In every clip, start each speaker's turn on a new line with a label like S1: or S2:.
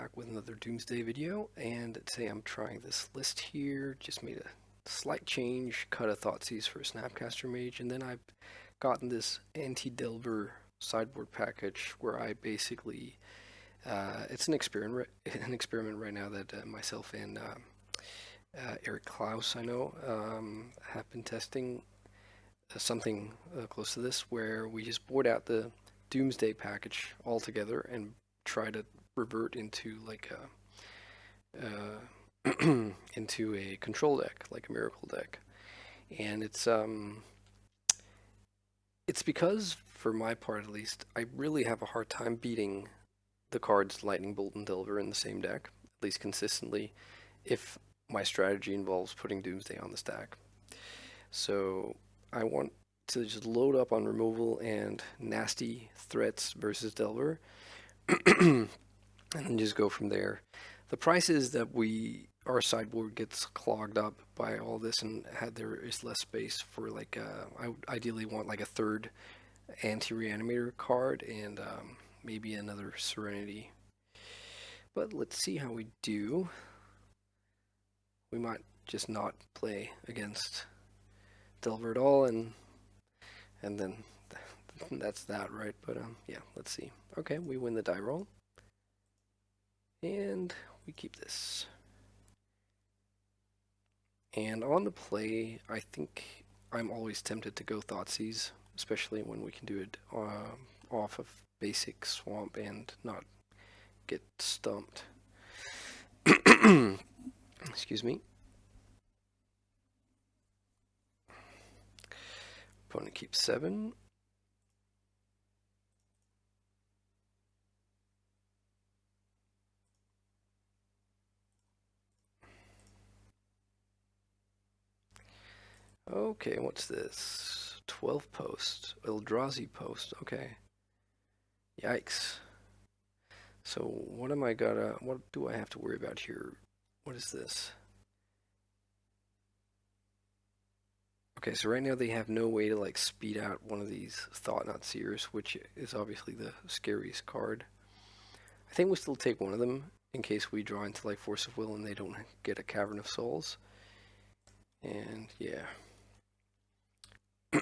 S1: back with another Doomsday video, and today I'm trying this list here. Just made a slight change, cut a Thoughtseize for a Snapcaster Mage, and then I've gotten this Anti-Delver sideboard package where I basically, it's an experiment right now that myself and Eric Klaus, I know, have been testing something close to this, where we just board out the Doomsday package altogether and try to revert into like a into a control deck, like a miracle deck. And it's because, for my part at least, I really have a hard time beating the cards Lightning Bolt and Delver in the same deck, at least consistently, if my strategy involves putting Doomsday on the stack. So I want to just load up on removal and nasty threats versus Delver, and then just go from there. The price is that our sideboard gets clogged up by all this, and there is less space for like I would ideally want like a third anti-reanimator card and maybe another Serenity. But let's see how we do. We might just not play against Delver at all, and then that's that, right? But yeah, let's see. Okay, we win the die roll, and we keep this. And on the play, I think I'm always tempted to go Thoughtseize, especially when we can do it off of basic Swamp and not get stumped. Excuse me. Opponent keeps 7. Okay, what's this? 12 post. Eldrazi post. Okay. Yikes. So what do I have to worry about here? What is this? Okay, so right now they have no way to like speed out one of these Thought-Knot Seers, which is obviously the scariest card. I think we still take one of them in case we draw into like Force of Will and they don't get a Cavern of Souls. And yeah.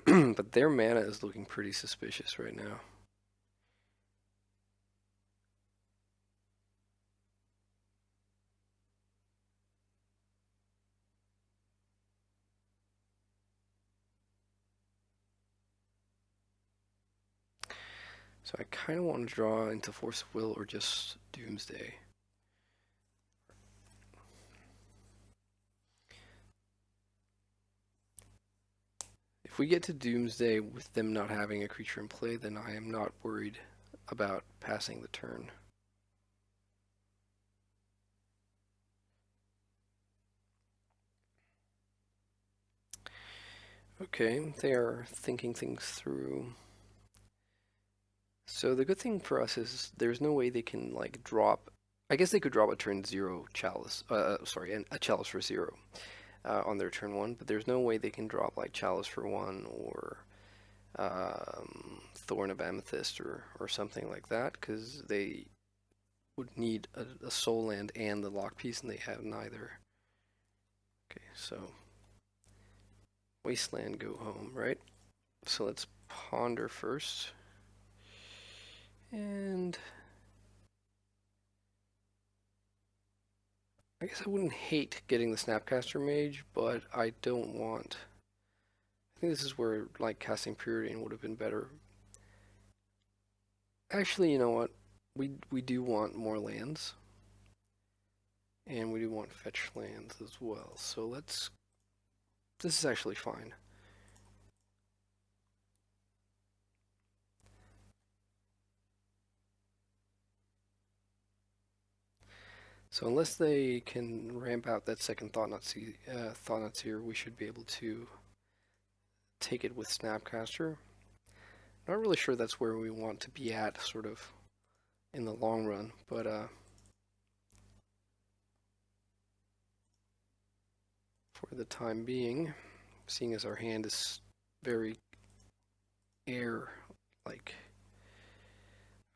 S1: But their mana is looking pretty suspicious right now. So I kind of want to draw into Force of Will or just Doomsday. If we get to Doomsday with them not having a creature in play, then I am not worried about passing the turn. Okay, they are thinking things through. So the good thing for us is there's no way they can like drop. I guess they could drop a turn 0 Chalice. Sorry, a Chalice for 0 on their turn 1, but there's no way they can drop like Chalice for 1 or Thorn of Amethyst or something like that, because they would need a soul land and the lock piece, and they have neither. Okay, so Wasteland, go home, right? So let's ponder first. And I guess I wouldn't hate getting the Snapcaster Mage, but I don't want... I think this is where like casting Preordain would have been better. Actually, you know what? We do want more lands. And we do want fetch lands as well. So let's... This is actually fine. So unless they can ramp out that second Thought-Knot Seer, we should be able to take it with Snapcaster. Not really sure that's where we want to be at, sort of, in the long run, but for the time being, seeing as our hand is very air-like.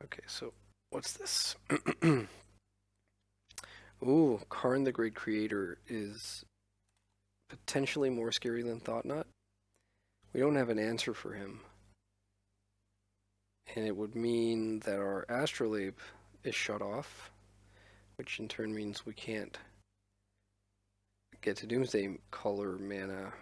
S1: Okay, so what's this? Ooh, Karn the Great Creator is potentially more scary than Thoughtnut. We don't have an answer for him. And it would mean that our Astrolabe is shut off, which in turn means we can't get to Doomsday color mana.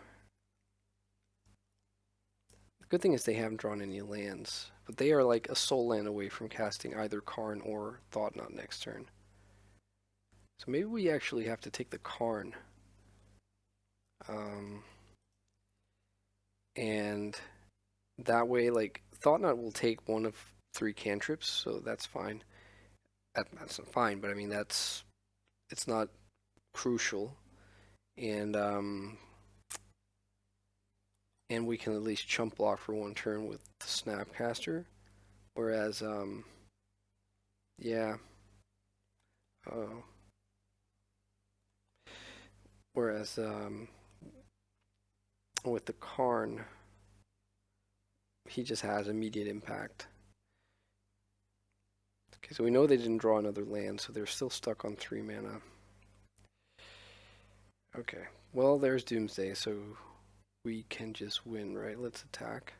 S1: The good thing is they haven't drawn any lands, but they are like a soul land away from casting either Karn or Thoughtnut next turn. So maybe we actually have to take the Karn. And that way, like, Thoughtnut will take one of 3 cantrips, so that's fine. That's not fine, but I mean, it's not crucial. And and we can at least chump block for 1 turn with the Snapcaster. Whereas, yeah. Uh, whereas, with the Karn, he just has immediate impact. Okay, so we know they didn't draw another land, so they're still stuck on 3 mana. Okay, well, there's Doomsday, so we can just win, right? Let's attack.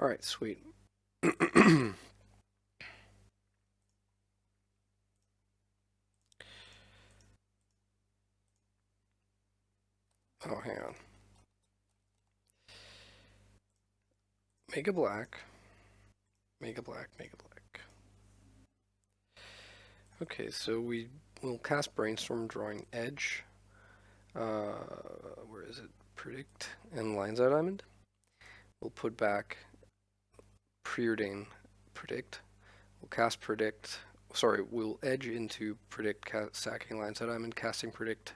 S1: Alright, sweet. Oh, hang on. Make a black. Make a black, make a black. Okay, so we will cast Brainstorm, drawing Edge. Where is it? Predict and Lines Out Diamond. We'll put back Preordain, Predict. We'll cast Predict. Sorry, we'll edge into Predict, sacking Lines Out Diamond, casting Predict,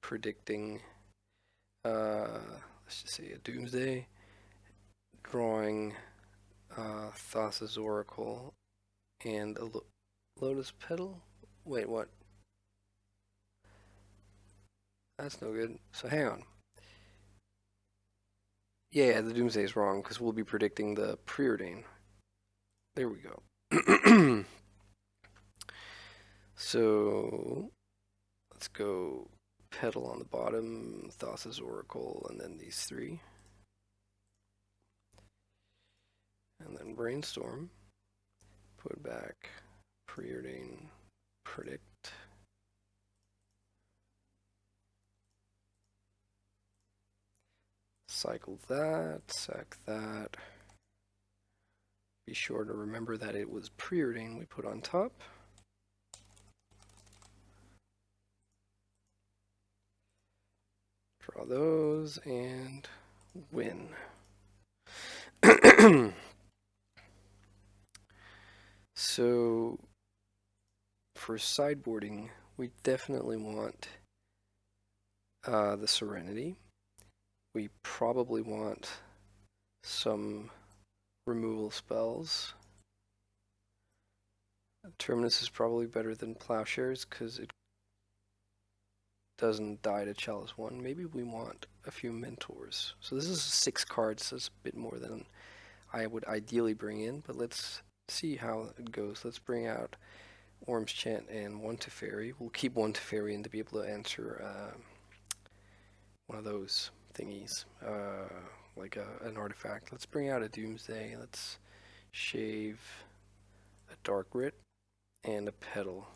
S1: predicting, let's just say a Doomsday, drawing Thassa's Oracle, and a Lotus Petal? Wait, what? That's no good. So hang on. Yeah, the Doomsday is wrong because we'll be predicting the Preordain. There we go. So let's go Petal on the bottom, Thassa's Oracle, and then these 3. And then Brainstorm. Put back Preordain, Predict. Cycle that, sack that. Be sure to remember that it was Preordain we put on top. Draw those and win. So for sideboarding, we definitely want the Serenity. We probably want some removal spells. Terminus is probably better than Plowshares because it doesn't die to Chalice 1. Maybe we want a few Mentors. So this is 6 cards, so it's a bit more than I would ideally bring in, but let's see how it goes. Let's bring out Orm's Chant and 1 Teferi. We'll keep 1 Teferi in to be able to answer one of those thingies, like an artifact. Let's bring out a Doomsday. Let's shave a Dark Writ and a Petal,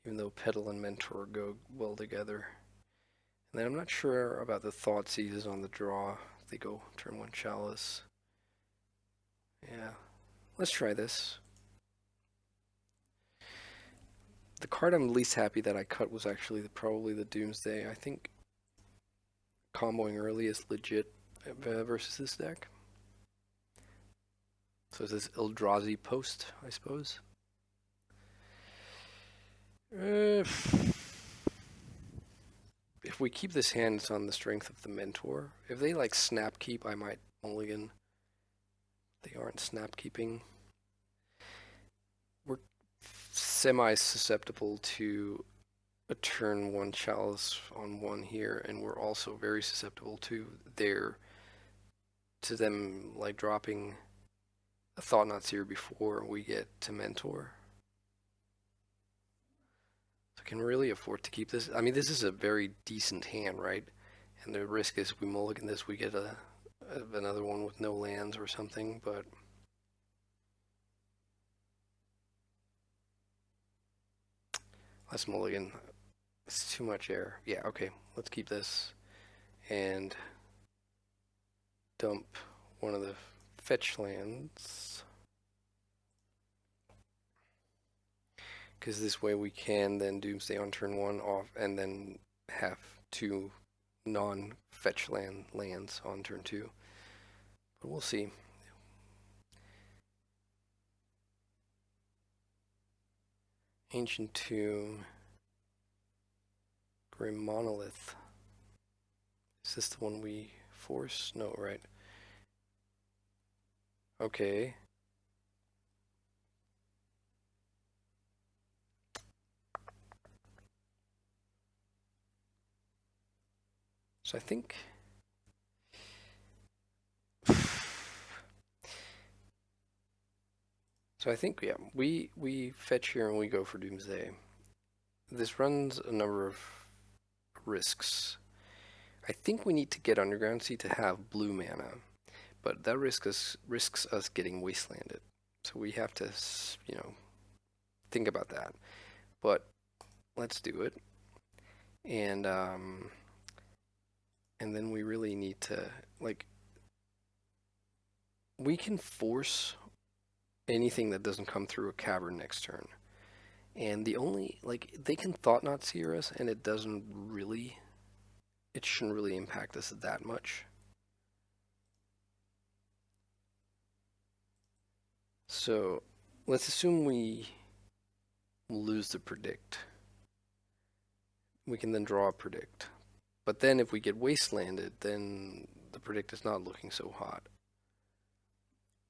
S1: even though Petal and Mentor go well together. And then I'm not sure about the Thoughtseizes on the draw. They go turn 1 Chalice. Yeah, let's try this. The card I'm least happy that I cut was actually probably the Doomsday. I think comboing early is legit versus this deck. So is this Eldrazi post, I suppose? If we keep this hand, it's on the strength of the Mentor. If they like snap keep, I might mulligan. They aren't snap keeping. We're semi-susceptible to a turn 1 Chalice on 1 here, and we're also very susceptible to their to them like dropping a Thought Not Seer before we get to Mentor. So can really afford to keep this. I mean, this is a very decent hand, right? And the risk is we mulligan this, we get another one with no lands or something, but let's mulligan. It's too much air. Yeah, okay, let's keep this and dump one of the fetch lands. Because this way we can then Doomsday on turn 1 off and then have 2 non-fetch lands on turn 2. But we'll see. Ancient Tomb. Grim Monolith. Is this the one we force? No, right. Okay. So I think... So I think, yeah, we fetch here and we go for Doomsday. This runs a number of risks. I think we need to get Underground Sea to have blue mana, but that risks us getting wastelanded. So we have to, you know, think about that. But let's do it. And then we really need to, like, we can force anything that doesn't come through a cavern next turn. And the only, like, they can Thought Not Seer us, and it shouldn't really impact us that much. So, let's assume we lose the Predict. We can then draw a Predict. But then if we get wastelanded, then the Predict is not looking so hot.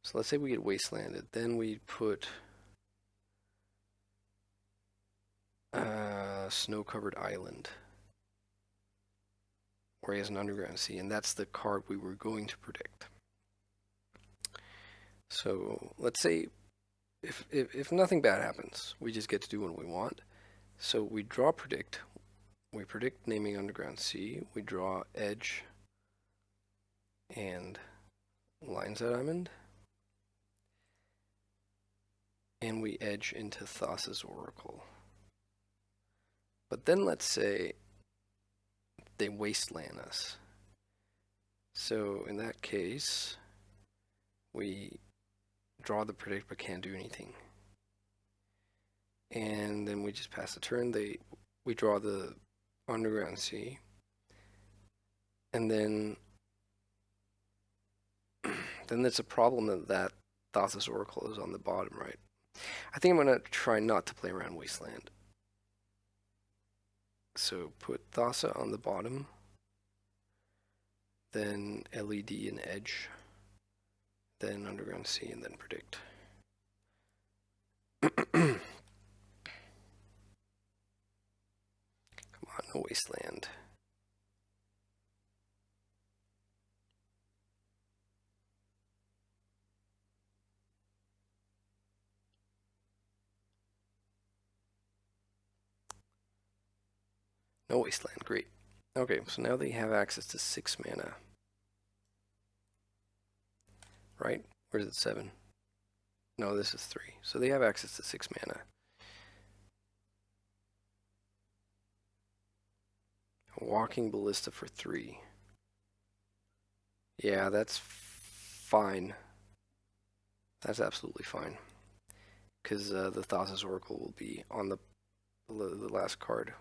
S1: So let's say we get wastelanded, then we put Snow-Covered Island, where he has an Underground Sea, and that's the card we were going to predict. So let's say if nothing bad happens, we just get to do what we want. So we draw Predict, we predict naming Underground Sea, we draw Edge and Lines at Diamond, and we edge into Thassa's Oracle. But then let's say they wasteland us. So in that case, we draw the Predict but can't do anything. And then we just pass the turn. We draw the Underground Sea. And then it's a problem that Thassa's Oracle is on the bottom right. I think I'm going to try not to play around Wasteland. So put Thassa on the bottom, then LED and Edge, then Underground Sea, and then Predict. Come on, no Wasteland. No Wasteland, great. Okay, so now they have access to 6 mana. Right? Or is it 7? No, this is 3. So they have access to 6 mana. Walking Ballista for 3. Yeah, that's fine. That's absolutely fine. Because the Thassa's Oracle will be on the last card.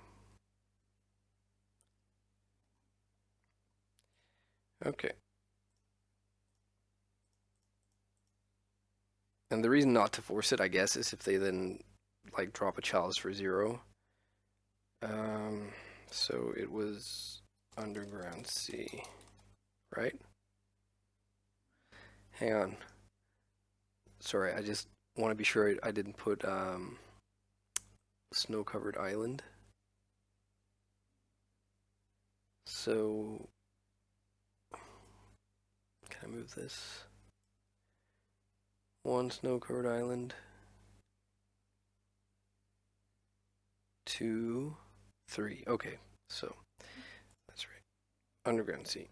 S1: Okay. And the reason not to force it, I guess, is if they then like drop a Chalice for 0. So it was Underground Sea, right? Hang on. Sorry, I just want to be sure I didn't put Snow-Covered Island. So can Can I move this? 1 snow covered island. 2, 3. Okay, so that's right. Underground sea.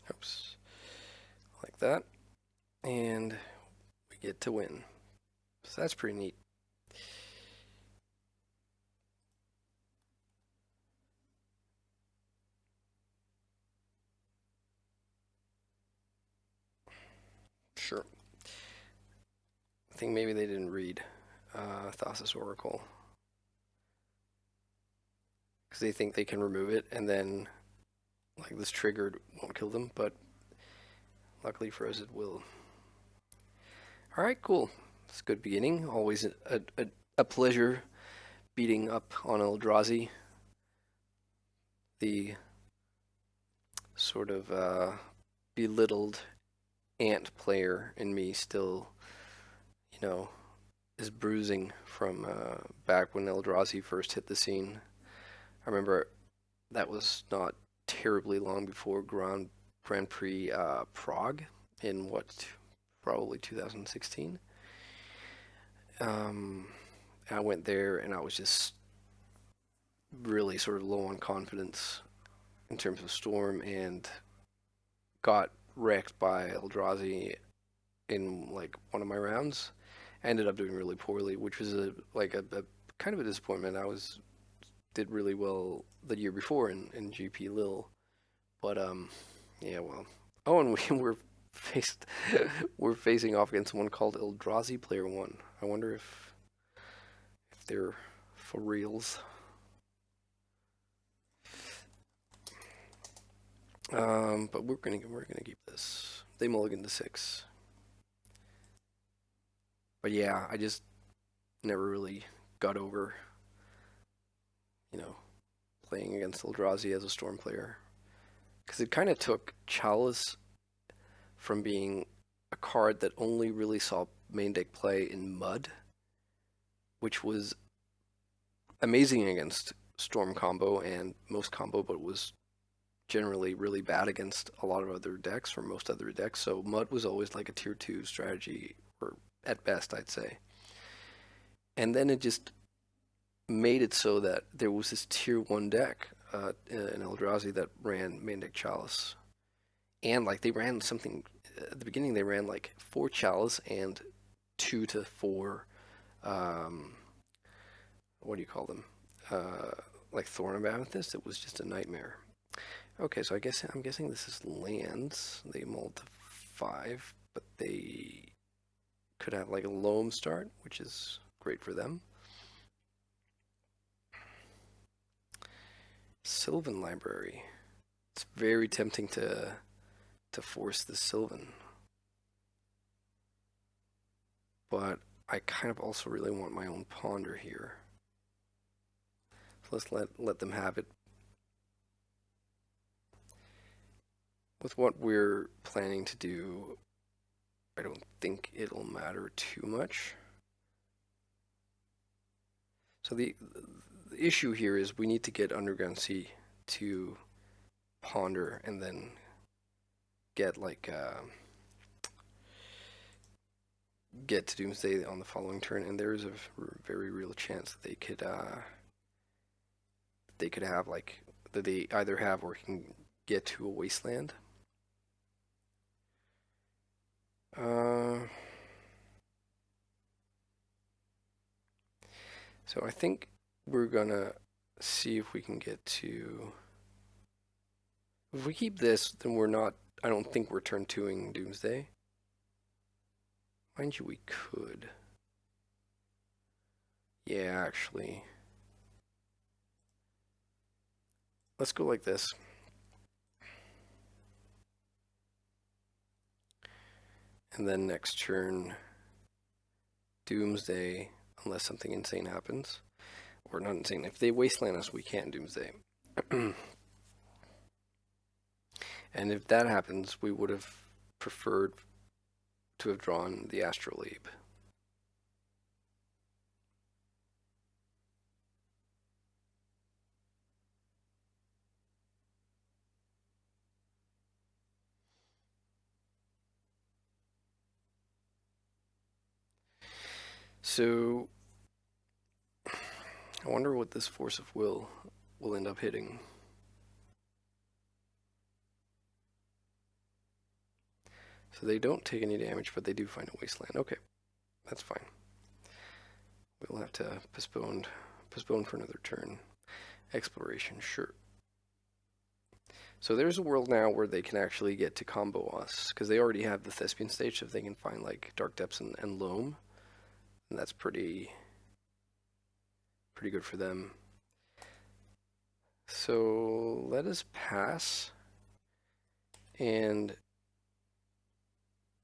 S1: Oops. Like that. And we get to win. So that's pretty neat. Sure. I think maybe they didn't read Thassa's Oracle. Because they think they can remove it and then, like, this triggered won't kill them, but luckily for us it will. Alright, cool. It's a good beginning. Always a pleasure beating up on Eldrazi. The sort of belittled ant player in me still, is bruising from back when Eldrazi first hit the scene. I remember that was not terribly long before Grand Prix Prague in probably 2016. I went there and I was just really sort of low on confidence in terms of Storm and got wrecked by Eldrazi in like one of my rounds. I ended up doing really poorly, which was a kind of a disappointment. Did really well the year before in GP Lille, but yeah, well. Oh, and faced we're facing off against someone called Eldrazi Player One. I wonder if they're for reals. But we're gonna keep this. They mulligan to 6. But yeah, I just never really got over, playing against Eldrazi as a Storm player. Because it kind of took Chalice from being a card that only really saw main deck play in Mud, which was amazing against Storm combo and most combo, but was generally really bad against a lot of other decks or most other decks. So Mud was always like a tier 2 strategy, or at best, I'd say. And then it just made it so that there was this tier 1 deck in Eldrazi that ran main deck Chalice. And like they ran something at the beginning, they ran like 4 Chalice and 2 to 4 what do you call them? Like Thorn of Amethyst. It was just a nightmare. Okay, so I'm guessing this is lands. They mulled to 5, but they could have like a loam start, which is great for them. Sylvan Library. It's very tempting to force the Sylvan, but I kind of also really want my own Ponder here. So let's let them have it. With what we're planning to do, I don't think it'll matter too much. So the issue here is we need to get Underground Sea to Ponder and then get get to Doomsday on the following turn, and there is a very real chance that they could have that they either have or can get to a wasteland. So I think we're gonna see if we can get to. If we keep this, then we're not. I don't think we're turn 2ing Doomsday. Mind you, we could. Yeah, actually. Let's go like this. And then next turn, Doomsday, unless something insane happens. Or not insane. If they wasteland us, we can't Doomsday. And if that happens, we would have preferred to have drawn the Astrolabe. So I wonder what this Force of will end up hitting. So they don't take any damage, but they do find a wasteland. Okay, that's fine. We'll have to postpone for another turn. Exploration, sure. So there's a world now where they can actually get to combo us, because they already have the Thespian stage, so if they can find like Dark Depths and Loam, then that's pretty good for them. So let us pass, and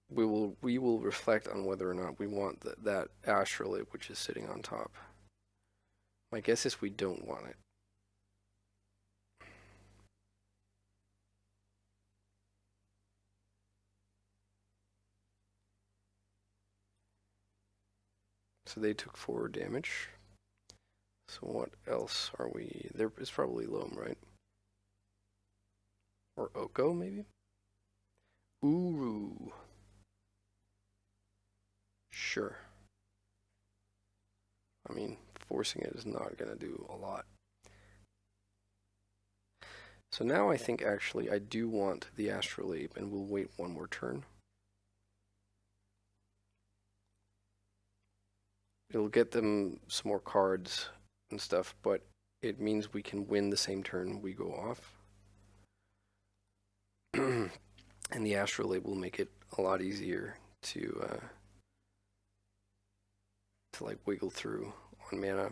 S1: we will reflect on whether or not we want that astrolabe which is sitting on top. My guess is we don't want it. So they took 4 damage. So what else are we? There is probably Loam, right? Or Oko, maybe? Uru. Sure. I mean, forcing it is not going to do a lot. So now I think actually I do want the astrolabe, and we'll wait one more turn. It'll get them some more cards and stuff, but it means we can win the same turn we go off. And the astrolabe will make it a lot easier to like wiggle through on mana.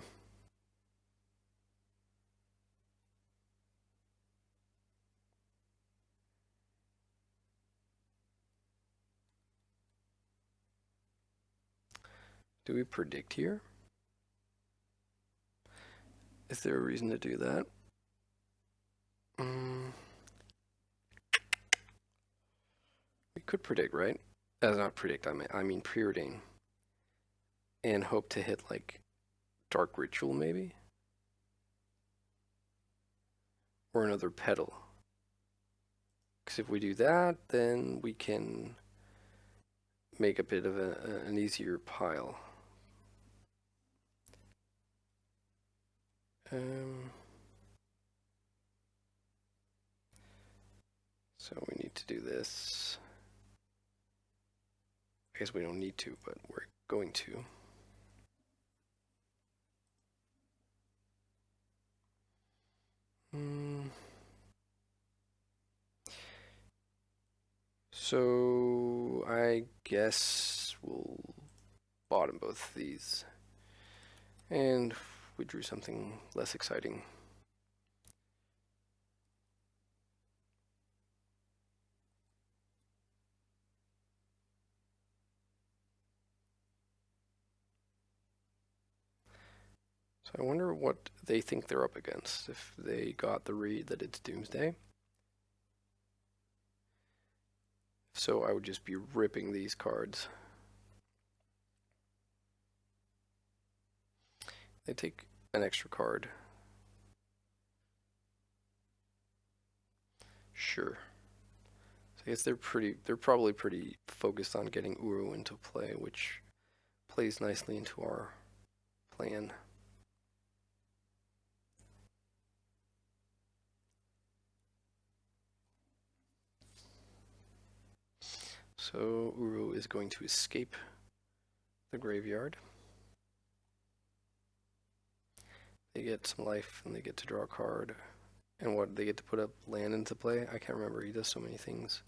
S1: Do we predict here? Is there a reason to do that? We could predict, right? Not predict, I mean preordain. And hope to hit like Dark Ritual maybe? Or another Petal. Because if we do that, then we can make a bit of an easier pile. So we need to do this. I guess we don't need to, but we're going to. So I guess we'll bottom both of these. And we drew something less exciting. So I wonder what they think they're up against, if they got the read that it's Doomsday. So I would just be ripping these cards. They take an extra card. Sure. So I guess they're probably pretty focused on getting Uru into play, which plays nicely into our plan. So Uru is going to escape the graveyard. They get some life and they get to draw a card. And what, they get to put up land into play? I can't remember, he does so many things.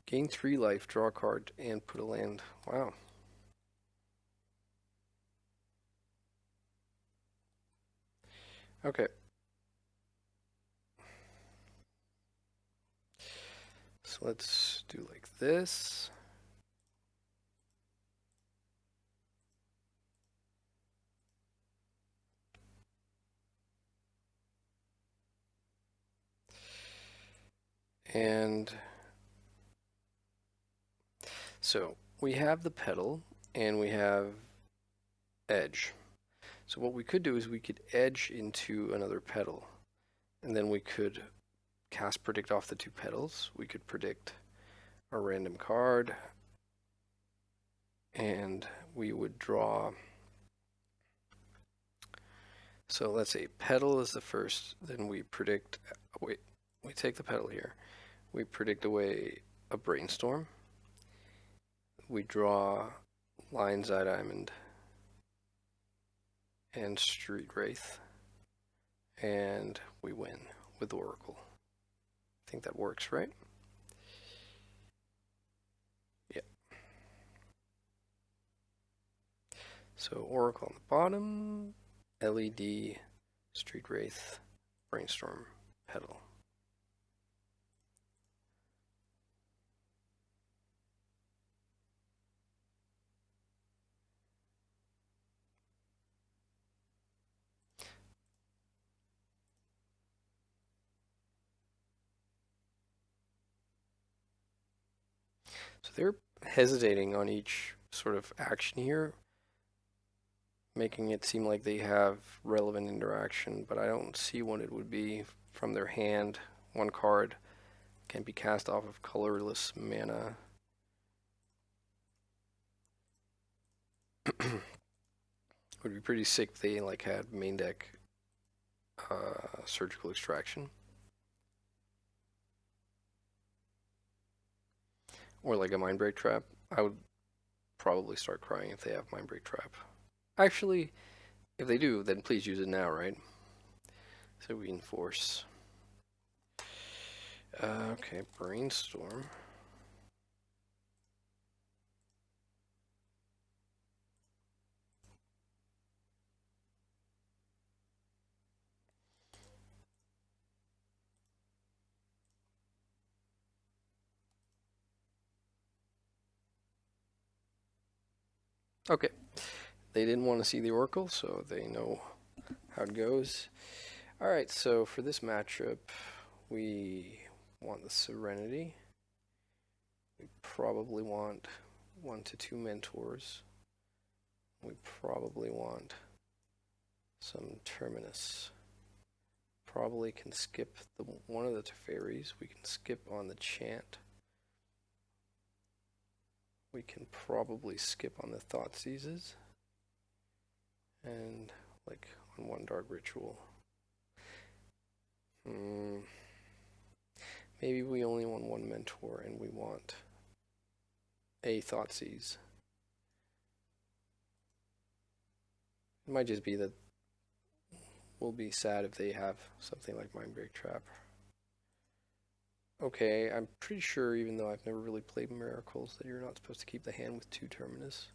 S1: Gain 3 life, draw a card, and put a land. Wow. Okay. So let's do like this. And so we have the petal and we have edge. So what we could do is we could edge into another petal, and then we could cast predict off the 2 petals. We could predict a random card, and we would draw. So let's say petal is the first, then we predict, wait, we take the petal here. We predict away a brainstorm. We draw lion's eye diamond and street wraith, and we win with oracle. I think that works, right? Yeah. So oracle on the bottom, LED, street wraith, brainstorm, petal. So they're hesitating on each sort of action here, making it seem like they have relevant interaction, but I don't see what it would be from their hand. One card can be cast off of colorless mana. Would be pretty sick if they like had main deck surgical extraction. Or like a Mindbreak Trap. I would probably start crying if they have Mindbreak Trap. Actually, if they do, then please use it now, right? So we enforce. Okay, Brainstorm. Okay, they didn't want to see the Oracle, so they know how it goes. Alright, so for this matchup, we want the Serenity. We probably want 1 to 2 Mentors. We probably want some Terminus. Probably can skip one of the Teferis. We can skip on the Chant. We can probably skip on the Thoughtseizes. And like on one Dark Ritual. Maybe we only want one Mentor and we want a Thoughtseize. It might just be that we'll be sad if they have something like Mindbreak Trap. Okay, I'm pretty sure, even though I've never really played Miracles, that you're not supposed to keep the hand with 2 Terminus.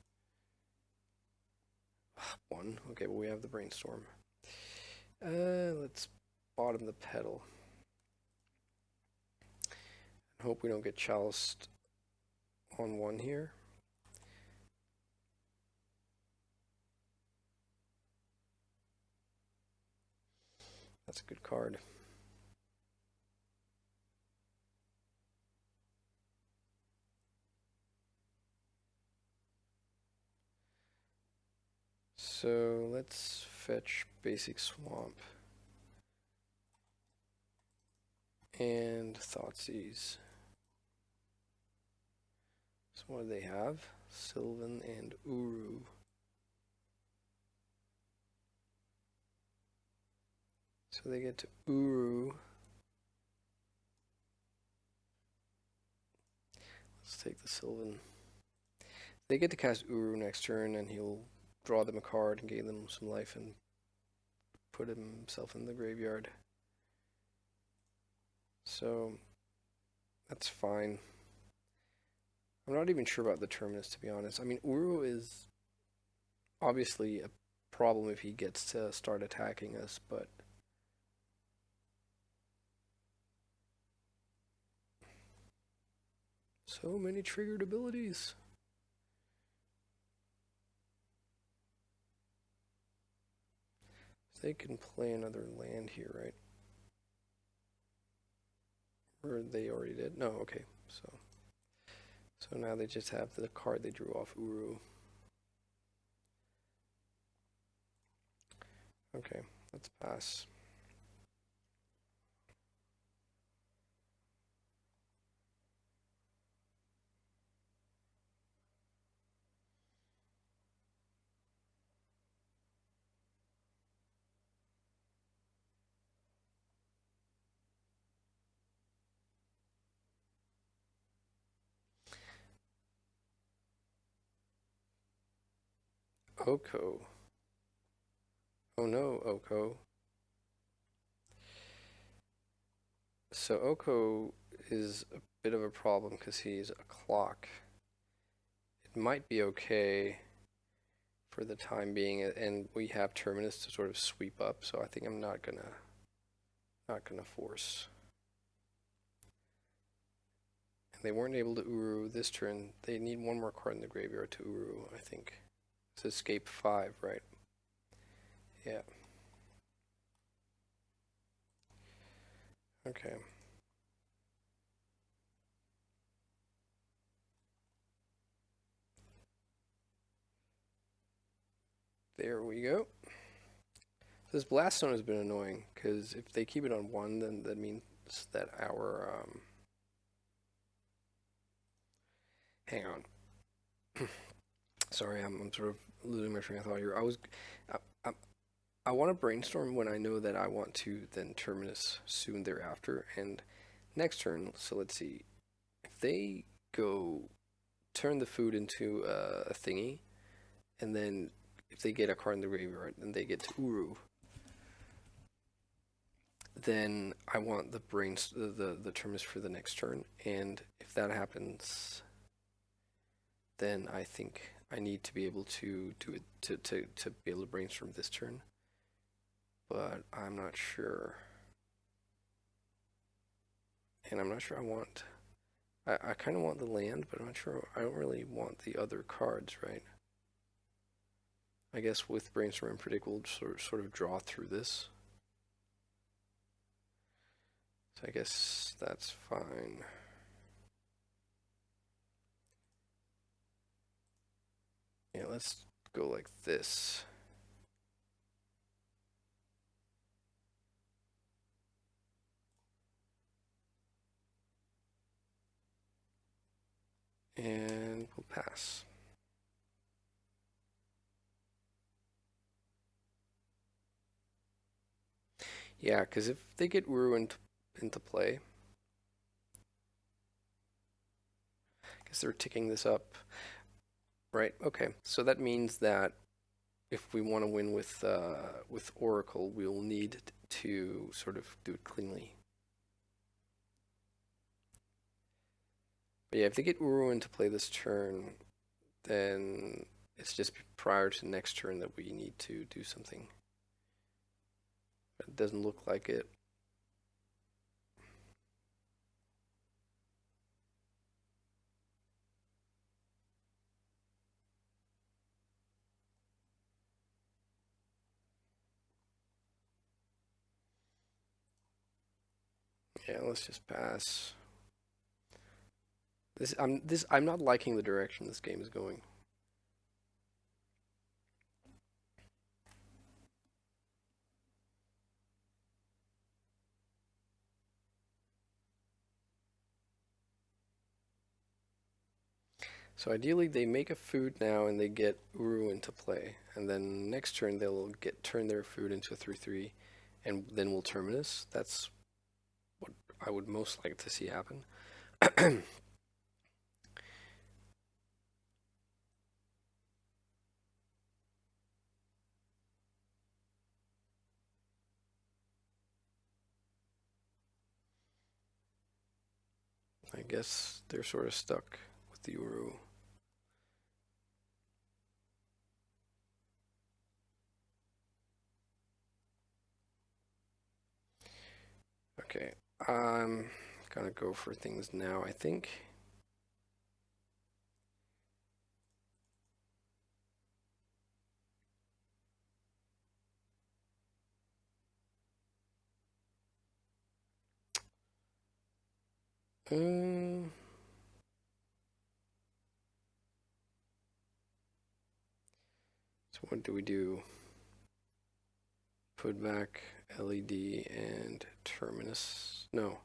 S1: 1. Okay, but we have the Brainstorm. Let's bottom the Petal. Hope we don't get chaliced on 1 here. That's a good card. So let's fetch Basic Swamp and Thoughtseize. So what do they have? Sylvan and Uru. So they get to Uru. Let's take the Sylvan. They get to cast Uru next turn, and he'll draw them a card and gain them some life and put himself in the graveyard. So that's fine. I'm not even sure about the Terminus, to be honest. I mean, Uru is obviously a problem if he gets to start attacking us, but so many triggered abilities. They can play another land here, right? Or they already did? No, okay. So now they just have the card they drew off Uru. Okay, let's pass. Oko. Oh no, Oko. So Oko is a bit of a problem because he's a clock. It might be okay for the time being, and we have Terminus to sort of sweep up, so I think I'm not gonna force. And they weren't able to Uru this turn. They need one more card in the graveyard to Uru, I think. It's escape 5, right? Yeah. Okay. There we go. This Blast Zone has been annoying, because if they keep it on 1, then that means that our, hang on. Sorry, I'm sort of losing my train of thought here. I, I, I want to brainstorm when I know that I want to then Terminus soon thereafter, and next turn, so let's see. If they go turn the food into a thingy, and then if they get a card in the graveyard, and they get to Uru, then I want the Terminus for the next turn, and if that happens, then I think I need to be able to do it to be able to brainstorm this turn. But I'm not sure. And I'm not sure I want... I kind of want the land, but I'm not sure. I don't really want the other cards, right? I guess with Brainstorm and Predict, we'll sort of draw through this. So I guess that's fine. Yeah, let's go like this. And we'll pass. Yeah, because if they get ruined into play, I guess they're ticking this up. Right, okay. So that means that if we want to win with Oracle, we'll need to sort of do it cleanly. But yeah, if they get Uru into play this turn, then it's just prior to next turn that we need to do something. But it doesn't look like it. Yeah, let's just pass. I'm not liking the direction this game is going. So ideally, they make a food now and they get Uru into play, and then next turn they'll turn their food into a 3/3, and then we'll Terminus. That's what I would most like to see happen. I guess they're sort of stuck with the Uru. Okay, I'm gonna go for things now, I think. So what do we do? Put back LED and Terminus. No.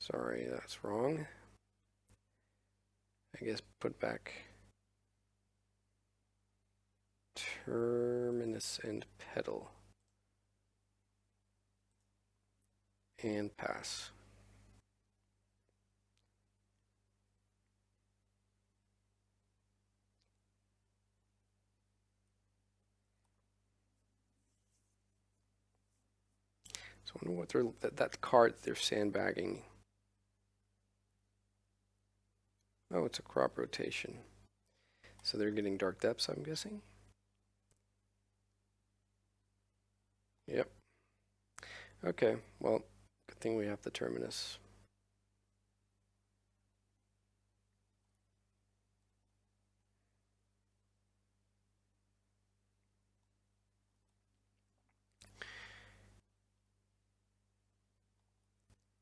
S1: Sorry, that's wrong. I guess put back Terminus and Pedal. And pass. So I wonder what that card they're sandbagging. Oh, it's a crop rotation. So they're getting Dark Depths, I'm guessing? Yep. Okay, well, good thing we have the Terminus.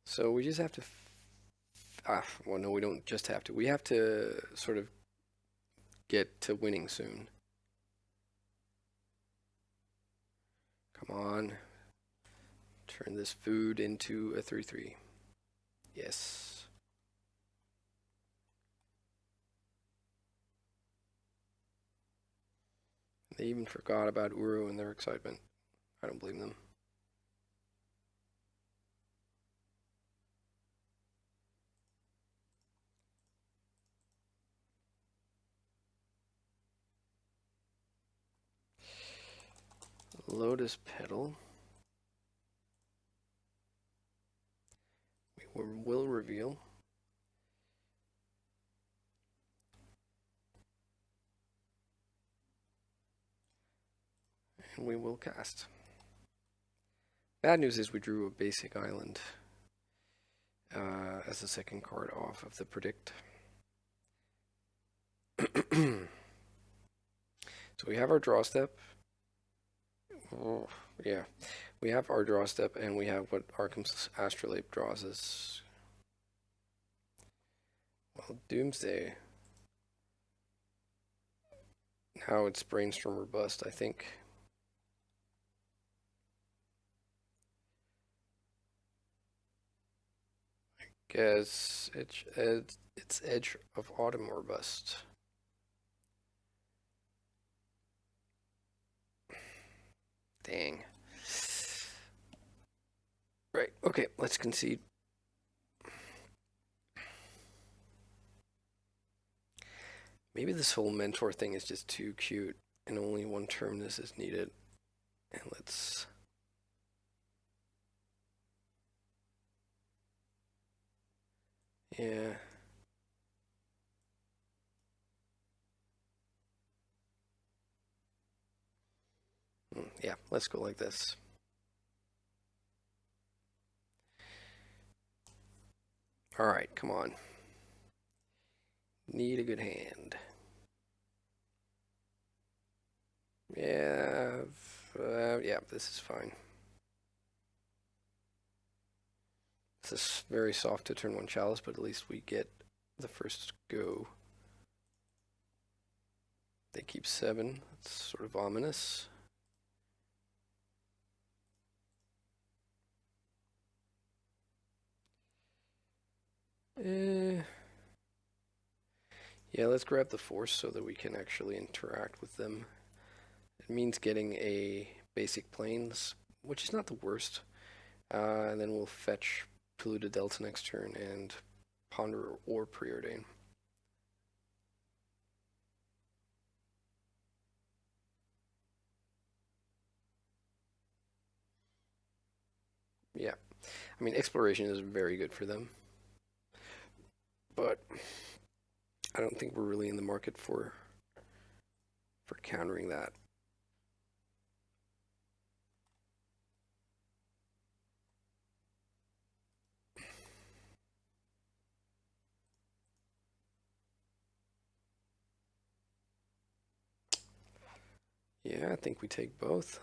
S1: So we just have to... well, no, we don't just have to. We have to sort of get to winning soon. Come on. Turn this food into a 3/3. Yes. They even forgot about Uru in their excitement. I don't blame them. Lotus Petal. We will reveal. And we will cast. Bad news is we drew a basic island as the second card off of the predict. So we have our draw step. Oh, yeah. We have our draw step, and we have what Arkham's Astrolabe draws us. Well, Doomsday. Now it's Brainstorm or Bust, I think. I guess it's Edge of Autumn or Bust. Dang. Right, okay, let's concede. Maybe this whole mentor thing is just too cute and only one terminus is needed. And let's... Yeah. Yeah, let's go like this. Alright, come on. Need a good hand. Yeah, yeah, this is fine. This is very soft to turn one chalice, but at least we get the first go. They keep 7. That's sort of ominous. Yeah, let's grab the force so that we can actually interact with them. It means getting a basic planes, which is not the worst. And then we'll fetch Polluted Delta next turn and Ponder or Preordain. Yeah, I mean, Exploration is very good for them. But I don't think we're really in the market for countering that. Yeah, I think we take both.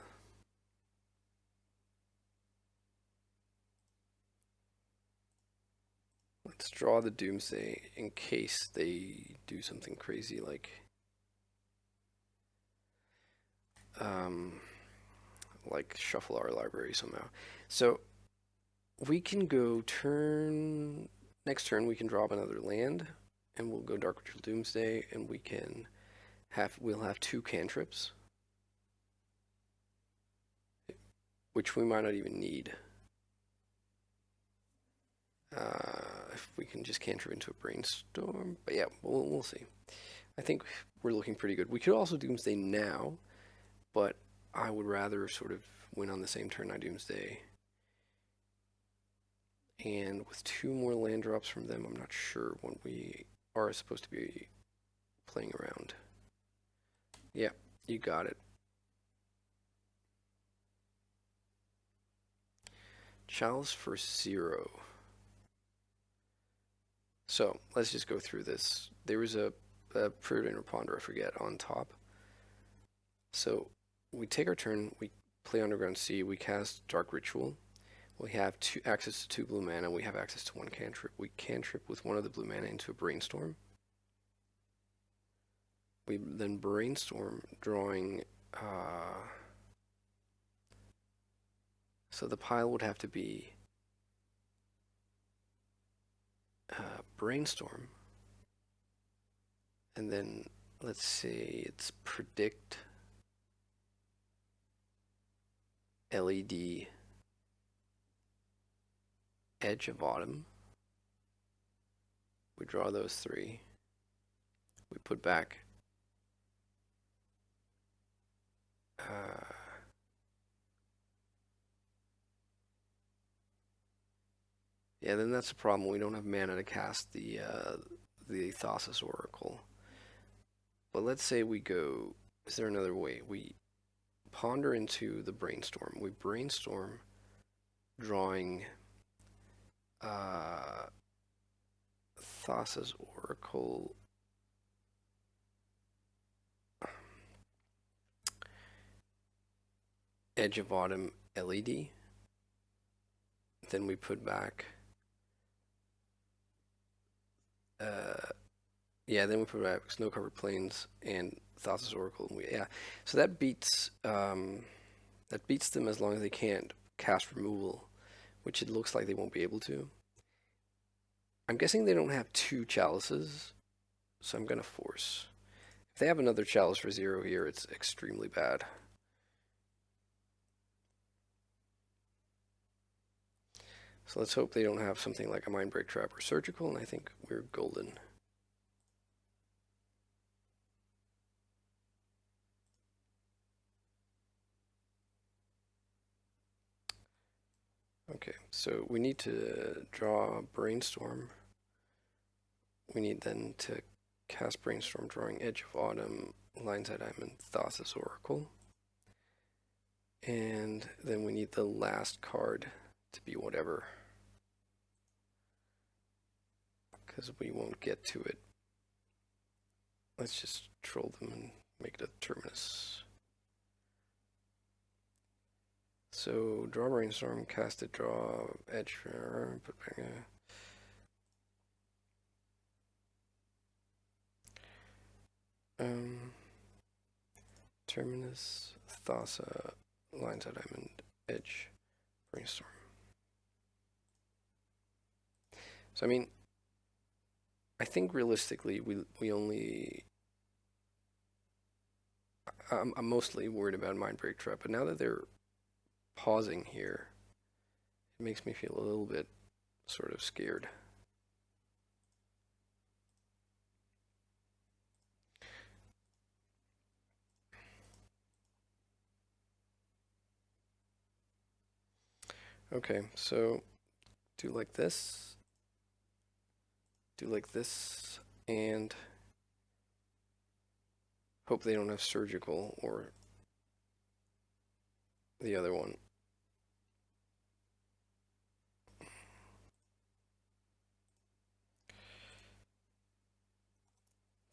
S1: Let's draw the Doomsday in case they do something crazy like shuffle our library somehow. So we can go next turn we can drop another land and we'll go Dark Ritual Doomsday and we'll have 2 cantrips, which we might not even need. If we can just cantrip into a Brainstorm. But yeah, we'll see. I think we're looking pretty good. We could also Doomsday now, but I would rather sort of win on the same turn I Doomsday. And with 2 more land drops from them, I'm not sure when we are supposed to be playing around. Yeah, you got it. Chalice for 0. So let's just go through this. There was a Preordained Ponder, I forget, on top. So we take our turn, we play Underground Sea, we cast Dark Ritual. We have access to 2 blue mana, we have access to 1 cantrip. We cantrip with 1 of the blue mana into a Brainstorm. We then Brainstorm, drawing... so the pile would have to be Brainstorm. And then, let's say it's Predict, LED, Edge of Autumn. We draw those 3. We put back yeah, then that's a problem. We don't have mana to cast the Thassa's Oracle. But let's say we go... Is there another way? We ponder into the Brainstorm. We Brainstorm, drawing Thassa's Oracle. Edge of Autumn, LED. Then we put back... yeah, then we put back Snow-Covered Plains and Thassa's Oracle. Yeah, so that beats them as long as they can't cast removal, which it looks like they won't be able to. I'm guessing they don't have 2 chalices, so I'm gonna force. If they have another chalice for 0 here, it's extremely bad. So let's hope they don't have something like a Mindbreak Trap or Surgical, and I think we're golden. Okay, so we need to draw Brainstorm. We need then to cast Brainstorm, drawing Edge of Autumn, Lineside Diamond, Thassa's Oracle. And then we need the last card to be whatever, because we won't get to it. Let's just troll them and make it a Terminus. So draw Brainstorm, cast it, draw Edge, put back Terminus, Thassa, Lineside Diamond, Edge, Brainstorm. So I mean, I think realistically we only... I'm mostly worried about Mindbreak Trap, but now that they're pausing here, it makes me feel a little bit sort of scared. Okay, so do like this, and hope they don't have Surgical or the other one.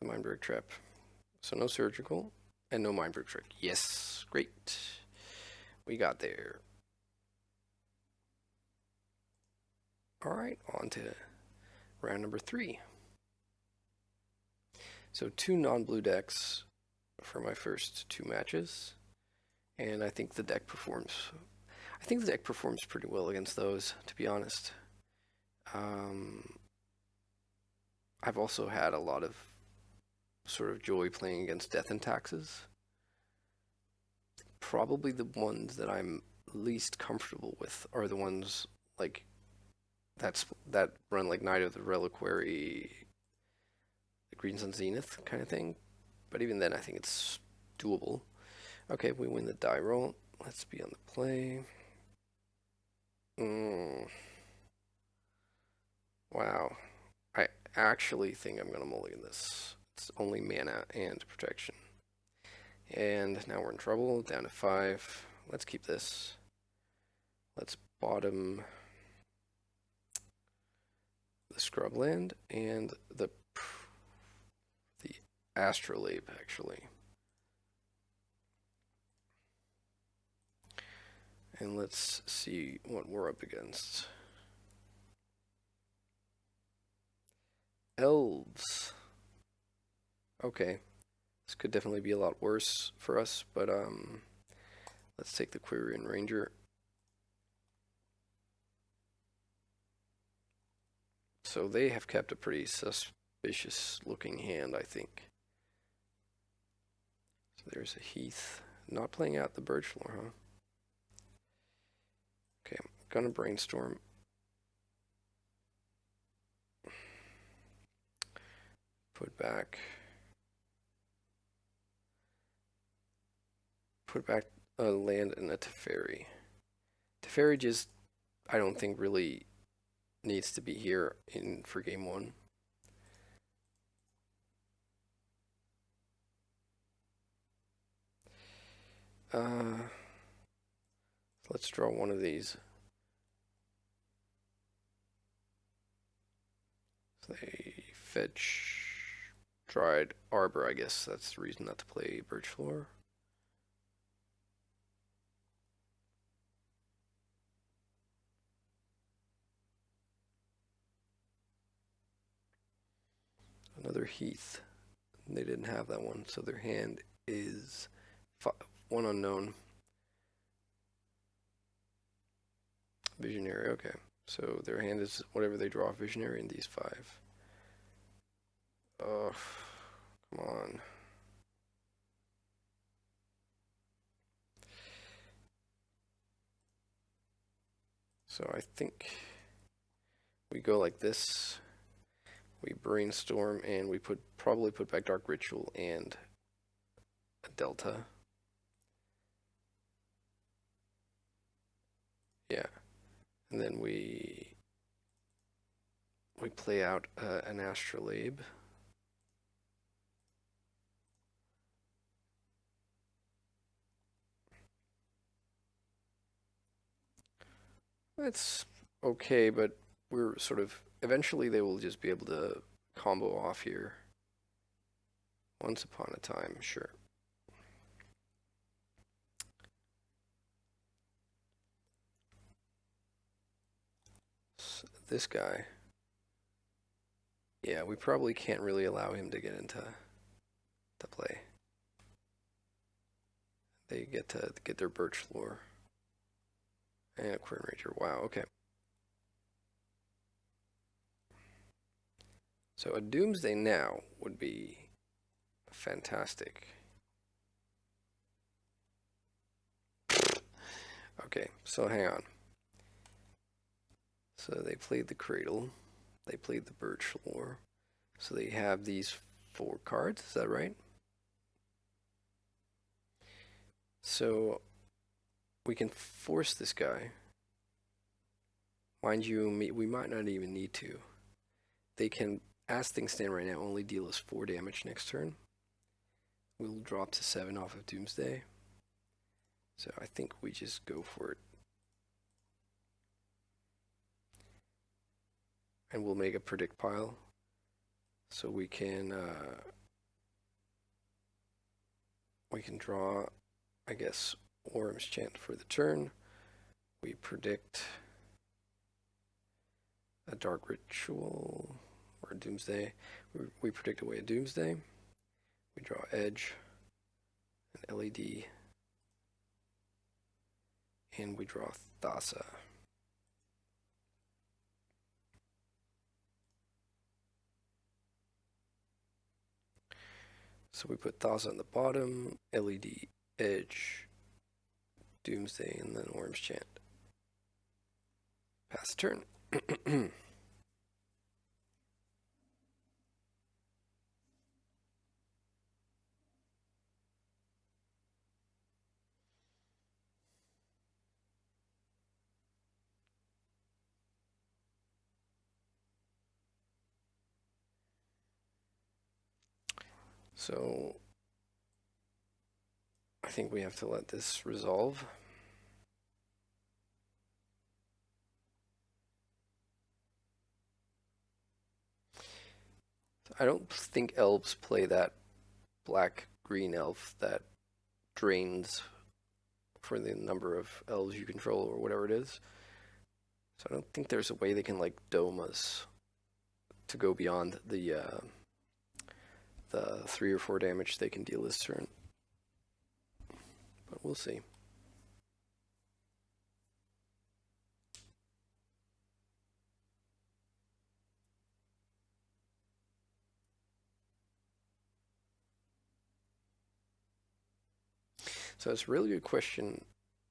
S1: The Mindbreak Trap. So no Surgical and no Mindbreak Trap. Yes, great. We got there. All right, on to round number 3. So 2 non-blue decks for my first 2 matches, and I think the deck performs. I think the deck performs pretty well against those, to be honest. I've also had a lot of sort of joy playing against Death and Taxes. Probably the ones that I'm least comfortable with are the ones like that run like Knight of the Reliquary, the Green Sun Zenith kind of thing. But even then, I think it's doable. Okay, we win the die roll. Let's be on the play. Wow. I actually think I'm gonna mulligan this. It's only mana and protection. And now we're in trouble. Down to 5. Let's keep this. Let's bottom the scrubland and the astrolabe, actually. And let's see what we're up against. Elves. Okay. This could definitely be a lot worse for us, but let's take the Quirion Ranger. So they have kept a pretty suspicious looking hand, I think. So there's a Heath. Not playing out the Birchlore, huh? Okay, I'm gonna brainstorm. Put back a land and a Teferi. Teferi just, I don't think, really needs to be here for game 1. Let's draw one of these. So they fetch Dried Arbor, I guess that's the reason not to play Birchfloor. Another Heath. They didn't have that one, so their hand is 1 unknown. Visionary, okay. So their hand is whatever they draw, Visionary, and these 5. Oh, come on. So I think we go like this. We brainstorm and we probably put back Dark Ritual and a Delta. Yeah. And then we play out an Astrolabe. That's okay, but we're sort of eventually they will just be able to combo off here. Once upon a time, sure. This guy. Yeah, we probably can't really allow him to get into play. They get to get their Birchlore. And a Quirion Ranger. Wow, okay. So a Doomsday now would be fantastic. Okay, so hang on. So they played the Cradle. They played the Birchlore. So they have these 4 cards, is that right? So we can force this guy. Mind you, we might not even need to. They can, as things stand right now, only deal us 4 damage next turn. We'll drop to 7 off of Doomsday. So I think we just go for it. And we'll make a predict pile. So we can draw, I guess, Orm's Chant for the turn. We predict a Dark Ritual or a Doomsday. We predict away a Doomsday. We draw Edge, an LED, and we draw Thassa. So we put Thassa on the bottom, LED, Edge, Doomsday, and then Orm's Chant. Pass turn. So I think we have to let this resolve. I don't think elves play that black-green elf that drains for the number of elves you control or whatever it is. So I don't think there's a way they can like dome us to go beyond the 3 or 4 damage they can deal this turn. But we'll see. So it's really good question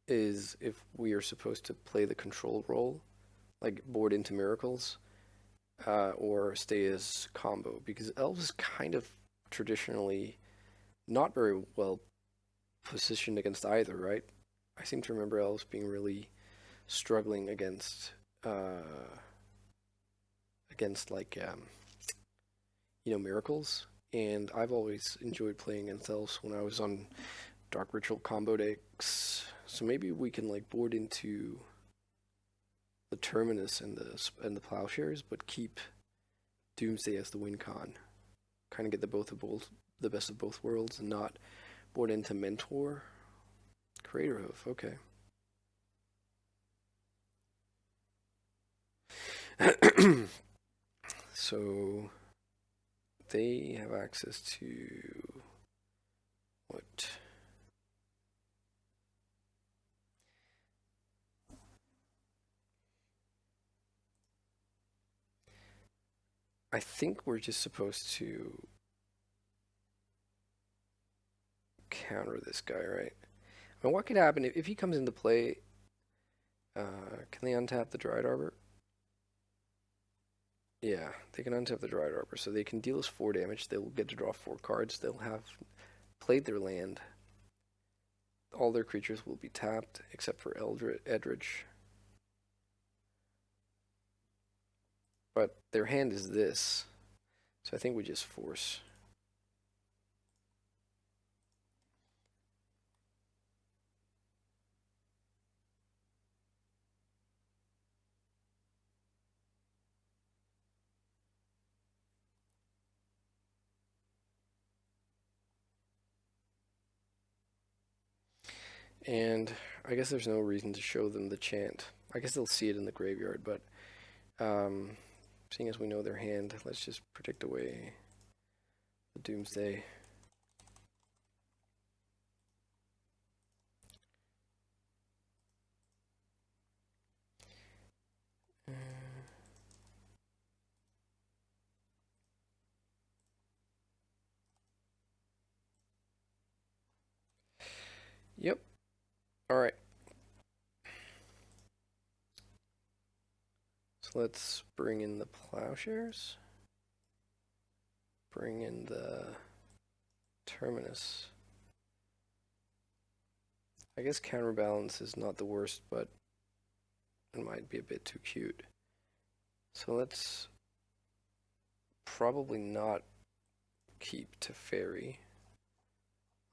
S1: is if we are supposed to play the control role, like board into miracles, or stay as combo, because elves is kind of traditionally not very well positioned against either, right? I seem to remember elves being really struggling against like miracles, and I've always enjoyed playing against elves when I was on Dark Ritual combo decks. So maybe we can like board into the Terminus and the Plowshares, but keep Doomsday as the win con. Kind of get the best of both worlds, and not board into Mentor. Creator Hoof, okay. So they have access to what? I think we're just supposed to counter this guy, right? I mean, what could happen if he comes into play? Can they untap the Dried Arbor? Yeah, they can untap the Dried Arbor, so they can deal us 4 damage. They'll get to draw 4 cards. They'll have played their land. All their creatures will be tapped, except for Edridge. But their hand is this, so I think we just force. And I guess there's no reason to show them the chant. I guess they'll see it in the graveyard, but seeing as we know their hand, let's just predict away the Doomsday. Yep. All right. So let's bring in the Plowshares. Bring in the Terminus. I guess Counterbalance is not the worst, but it might be a bit too cute. So let's probably not keep Teferi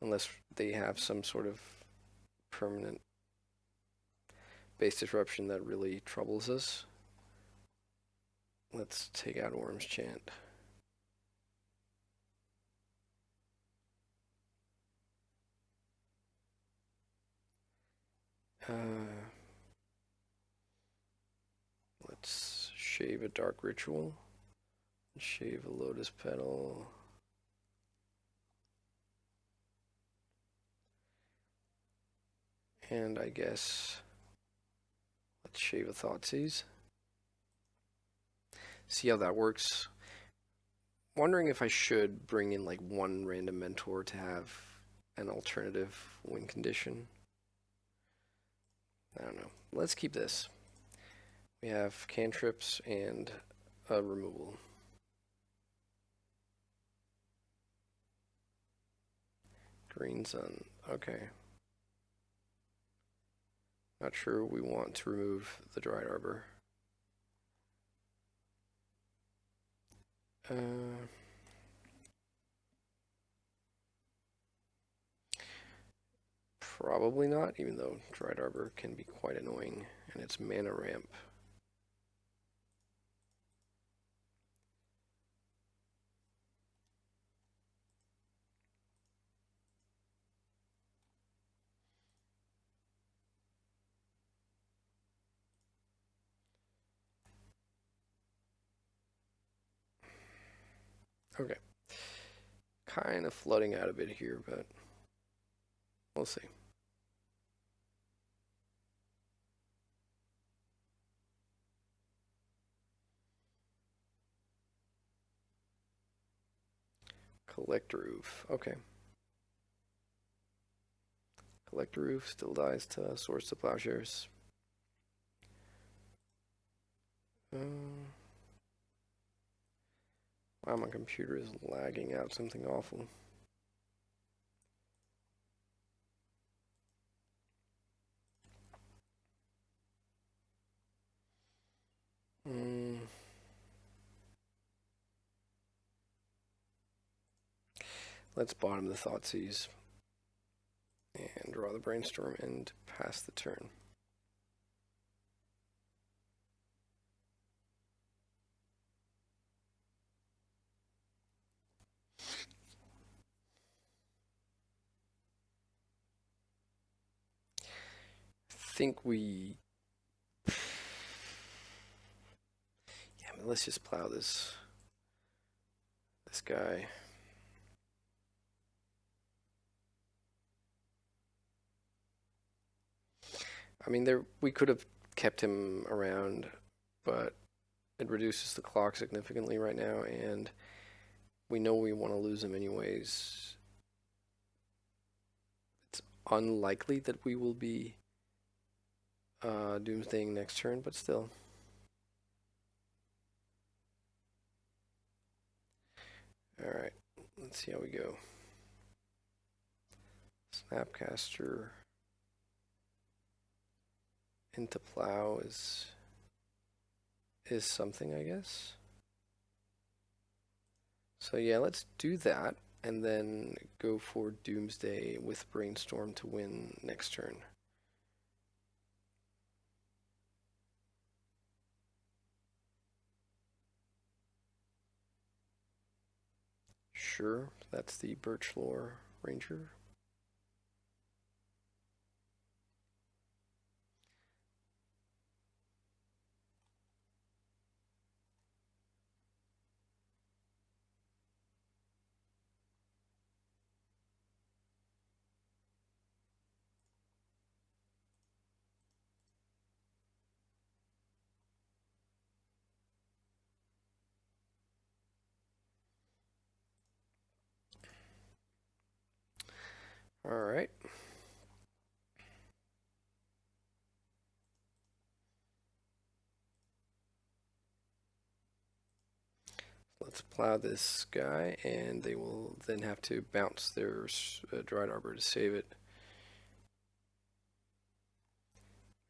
S1: unless they have some sort of permanent base disruption that really troubles us. Let's take out Worm's Chant. Let's shave a Dark Ritual. Shave a Lotus Petal. And I guess let's shave a Thoughtseize. See how that works. Wondering if I should bring in like one random mentor to have an alternative win condition. I don't know. Let's keep this. We have cantrips and a removal. Green Sun. Okay. Not sure we want to remove the Dried Arbor. Probably not, even though Dried Arbor can be quite annoying, and it's mana ramp. Okay. Kind of flooding out a bit here, but we'll see. Collect Roof. Okay. Collect Roof still dies to Swords to Plowshares. Wow, my computer is lagging out something awful. Let's bottom the Thoughtseize and draw the Brainstorm and pass the turn. I think we... Yeah, I mean, let's just plow this guy. I mean, we could have kept him around, but it reduces the clock significantly right now, and we know we want to lose him anyways. It's unlikely that we will be Doomsdaying next turn, but still. Alright, let's see how we go. Snapcaster into plow is something, I guess. So yeah, let's do that, and then go for Doomsday with Brainstorm to win next turn. Sure, that's the Birchlore Ranger. All right. Let's plow this guy, and they will then have to bounce their Dried Arbor to save it.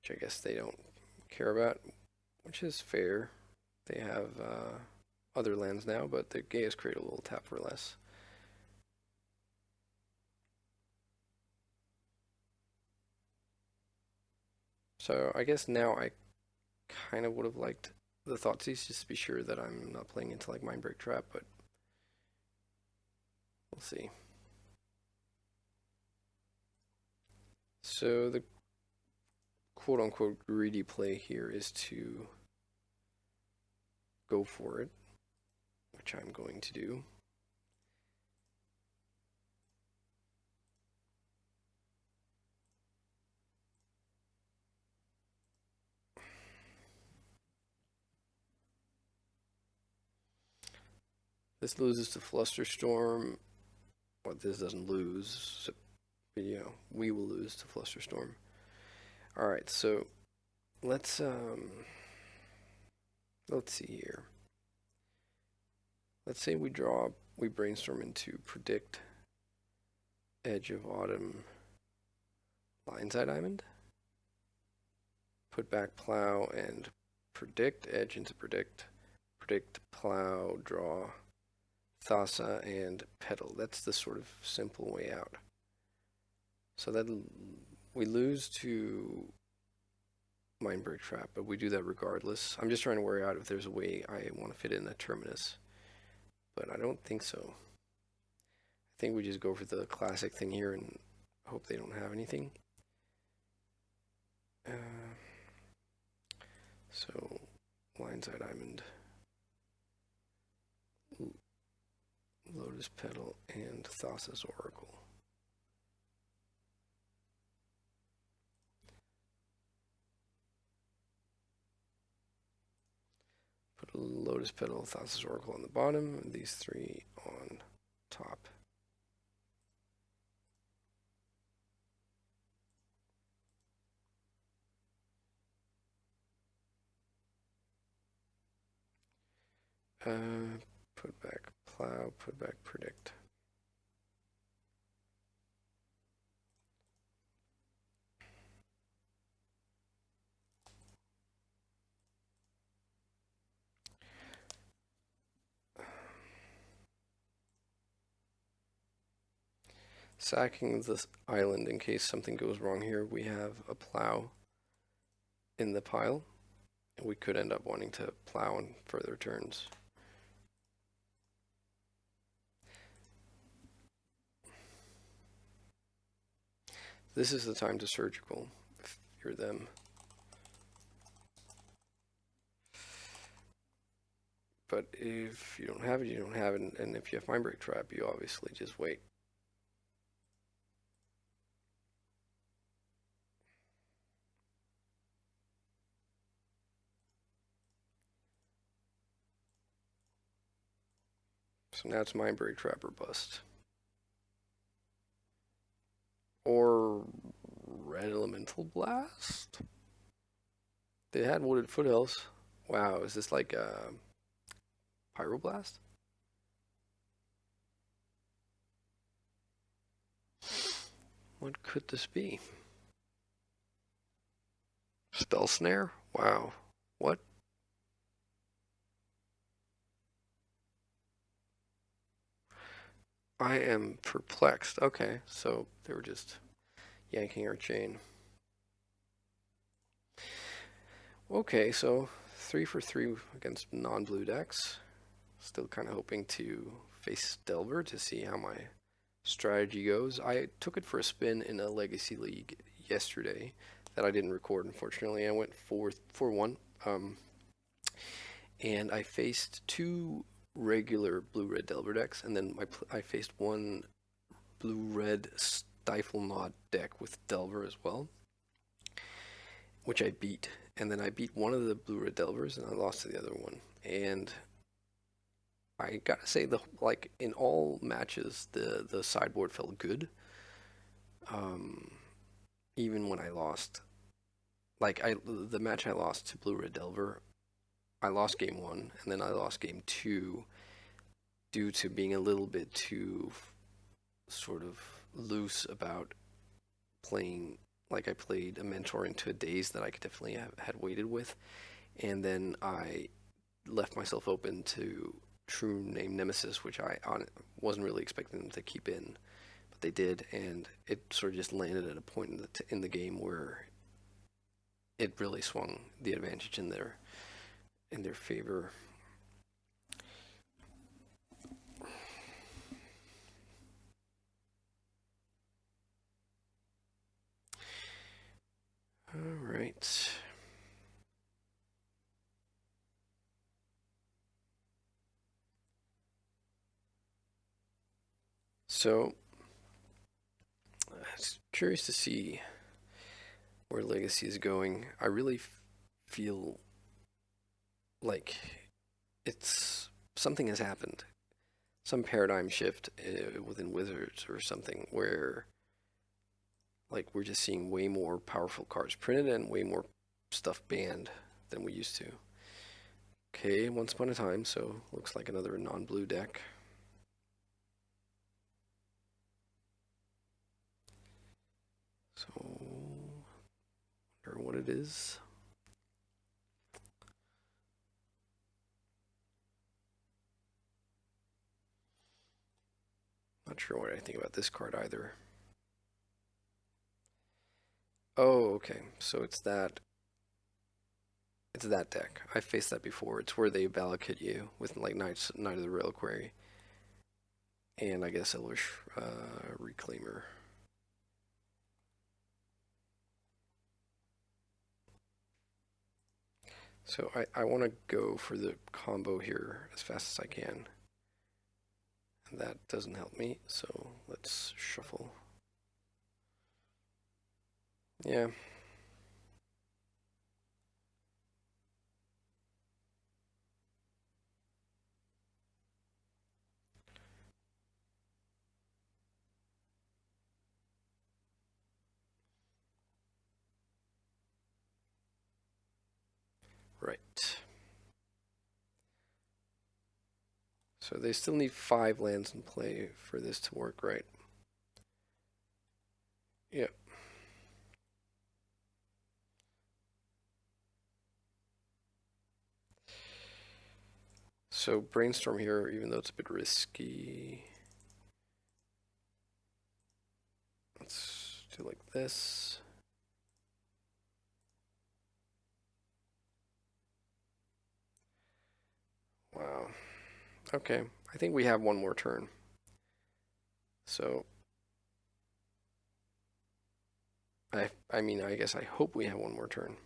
S1: Which I guess they don't care about, which is fair. They have other lands now, but the Gaia's Cradle will tap for less. So I guess now I kind of would have liked the Thoughtseize just to be sure that I'm not playing into like Mindbreak Trap, but we'll see. So the quote-unquote greedy play here is to go for it, which I'm going to do. This loses to Flusterstorm. Well, this doesn't lose, so, you know, we will lose to Flusterstorm. All right, so let's see here. Let's say we brainstorm into Predict, Edge of Autumn, Blindside Diamond. Put back Plow and Predict, Edge into Predict, Predict, Plow, draw Thassa and Petal. That's the sort of simple way out. So that we lose to Mindbreak Trap, but we do that regardless. I'm just trying to worry out if there's a way I want to fit in a Terminus, but I don't think so. I think we just go for the classic thing here and hope they don't have anything. So, Lionside Diamond, Lotus Petal, and Thassa's Oracle. Put a Lotus Petal, Thassa's Oracle on the bottom, and these three on top. Put back Plow, put back Predict. Sacking this island in case something goes wrong here. We have a Plow in the pile. We could end up wanting to plow on further turns. This is the time to surgical, if you're them. But if you don't have it, you don't have it, and if you have Mindbreak Trap, you obviously just wait. So now it's Mindbreak Trap or bust. Or Red Elemental Blast? They had Wooded Foothills. Wow, is this like a Pyroblast? What could this be? Spell Snare? Wow. What? I am perplexed. Okay, so they were just yanking our chain. Okay, so 3 for 3 against non-blue decks. Still kind of hoping to face Delver to see how my strategy goes. I took it for a spin in a Legacy League yesterday that I didn't record, unfortunately. I went 4-1. And I faced 2 regular blue-red Delver decks, and then I faced 1 blue-red Stifle Knot deck with Delver as well, which I beat. And then I beat one of the blue-red Delvers, and I lost to the other one. And I gotta say, like in all matches, the sideboard felt good. Even when I lost, like the match I lost to blue-red Delver, I lost game 1, and then I lost game 2 due to being a little bit too sort of loose about playing. Like I played a mentor into a daze that I could definitely have had waited with, and then I left myself open to True Name Nemesis, which I wasn't really expecting them to keep in, but they did, and it sort of just landed at a point in the game where it really swung the advantage in their favor. All right. So, I was curious to see where Legacy is going. I really feel like something has happened, some paradigm shift within Wizards or something, where like we're just seeing way more powerful cards printed and way more stuff banned than we used to. Okay, Once Upon a Time, so looks like another non-blue deck. So, wonder what it is. Not sure what I think about this card either. Oh, okay. So it's that. It's that deck. I faced that before. It's where they Valakut you with like Knight of the Reliquary, and I guess Elvish Reclaimer. So I want to go for the combo here as fast as I can. And that doesn't help me, so let's shuffle. Yeah. Right. So they still need 5 lands in play for this to work, right? Yeah. So brainstorm here, even though it's a bit risky. Let's do like this. Wow. Okay. I think we have one more turn. So I mean I guess I hope we have one more turn.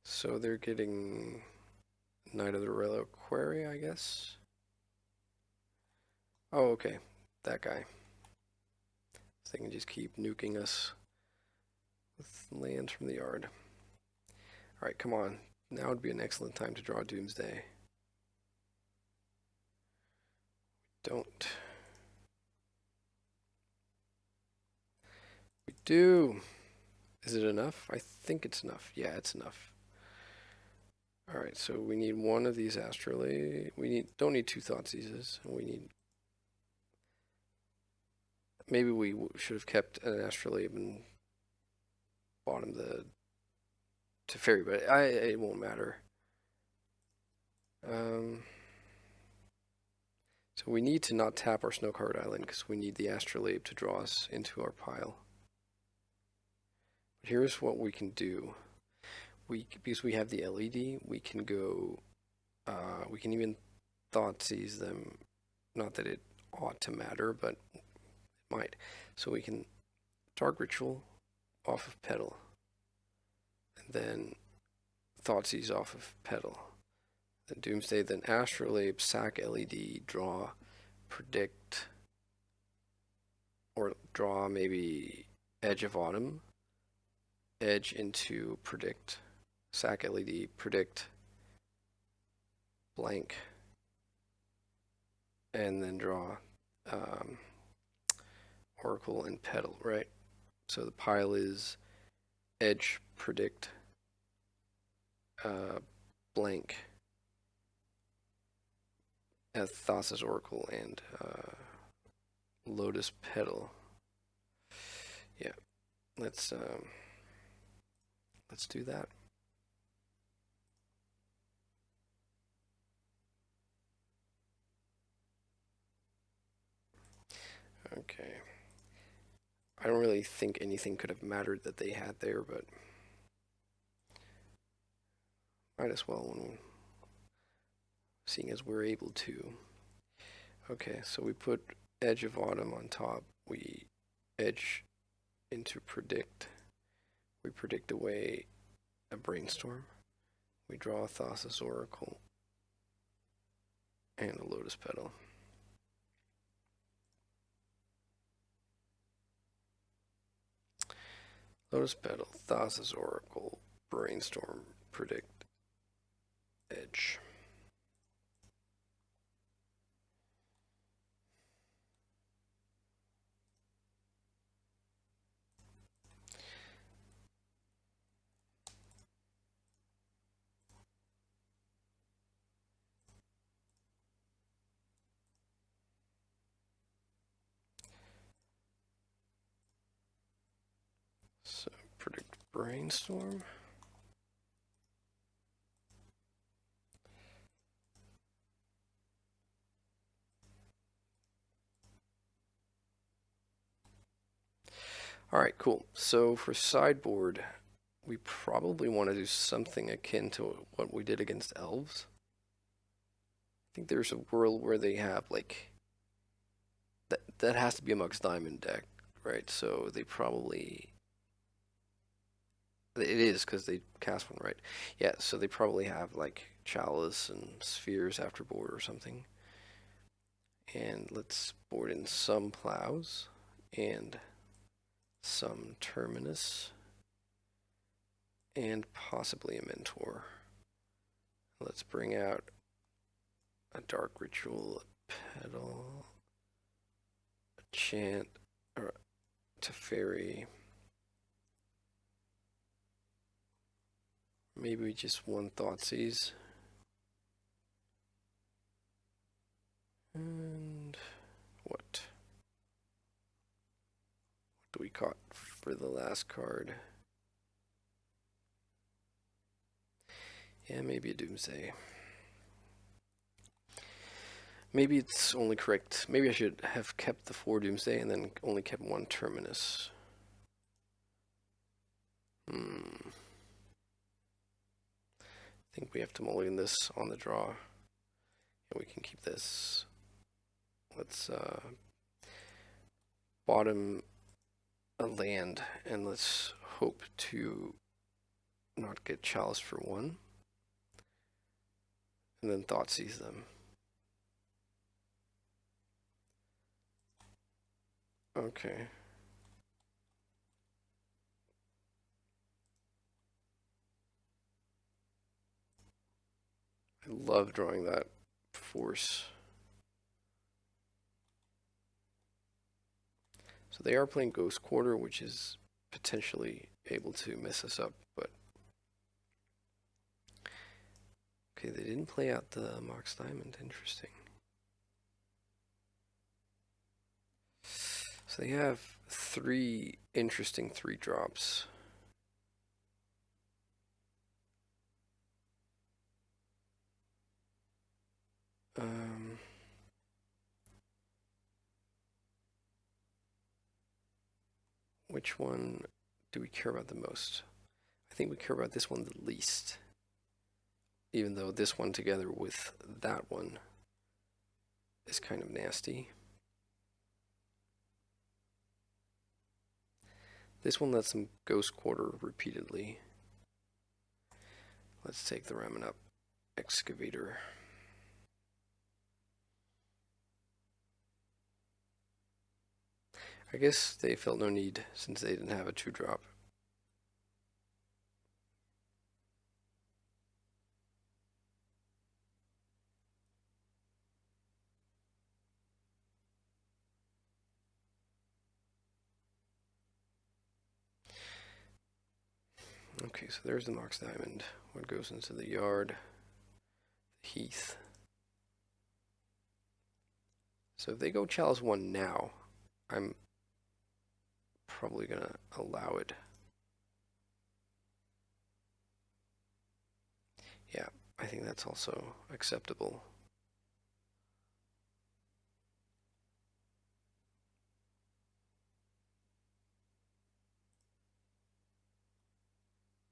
S1: So they're getting Knight of the Reliquary, I guess. Oh, okay. That guy. So they can just keep nuking us with lands from the yard. Alright, come on. Now would be an excellent time to draw Doomsday. Don't. We do. Is it enough? I think it's enough. Yeah, it's enough. Alright, so we need one of these Astrolabe. Don't need 2 Thoughtseizes. We need. Maybe we should have kept an Astrolabe and bought him the Teferi, but it won't matter. So we need to not tap our Snowcard Island because we need the Astrolabe to draw us into our pile. But here's what we can do. Because we have the LED, we can go. We can even Thoughtseize them. Not that it ought to matter, but it might. So we can Dark Ritual off of Petal, and then Thoughtseize off of Petal. Then Doomsday, then Astrolabe, sack LED, draw, predict, or draw maybe Edge of Autumn, edge into predict, sack LED, predict, blank, and then draw Oracle and Petal, right? So the pile is edge, predict, blank, Thassa's Oracle, and Lotus Petal. Yeah, let's do that. Okay. I don't really think anything could have mattered that they had there, but might as well when seeing as we're able to. Okay, so we put Edge of Autumn on top. We edge into predict. We predict away a brainstorm. We draw a Thassa's Oracle and a Lotus Petal. Lotus Petal, Thassa's Oracle, brainstorm, predict, edge. So predict Brainstorm. All right, cool. So for sideboard, we probably want to do something akin to what we did against Elves. I think there's a world where they have like that has to be a Mux Diamond deck, right? So they probably it is because they cast one, right? Yeah, so they probably have like Chalice and Spheres after board or something. And let's board in some Plows and some Terminus and possibly a Mentor. Let's bring out a Dark Ritual, a Petal, a Chant, or Teferi. Maybe just one Thoughtseize. And what do we caught for the last card? Yeah, maybe a Doomsday. Maybe it's only correct. Maybe I should have kept the 4 Doomsday and then only kept 1 Terminus. I think we have to mulligan this on the draw. Yeah, we can keep this. Let's bottom a land and let's hope to not get Chalice for 1. And then Thoughtseize them. Okay. I love drawing that force. So they are playing Ghost Quarter, which is potentially able to mess us up, but okay, they didn't play out the Mox Diamond. Interesting. So they have 3 interesting 3-drops. Which one do we care about the most? I think we care about this one the least. Even though this one together with that one is kind of nasty. This one lets them Ghost Quarter repeatedly. Let's take the Ramen Up Excavator. I guess they felt no need since they didn't have a 2-drop. Okay, so there's the Mox Diamond. What goes into the yard? Heath. So if they go Chalice 1 now, I'm probably going to allow it. Yeah, I think that's also acceptable.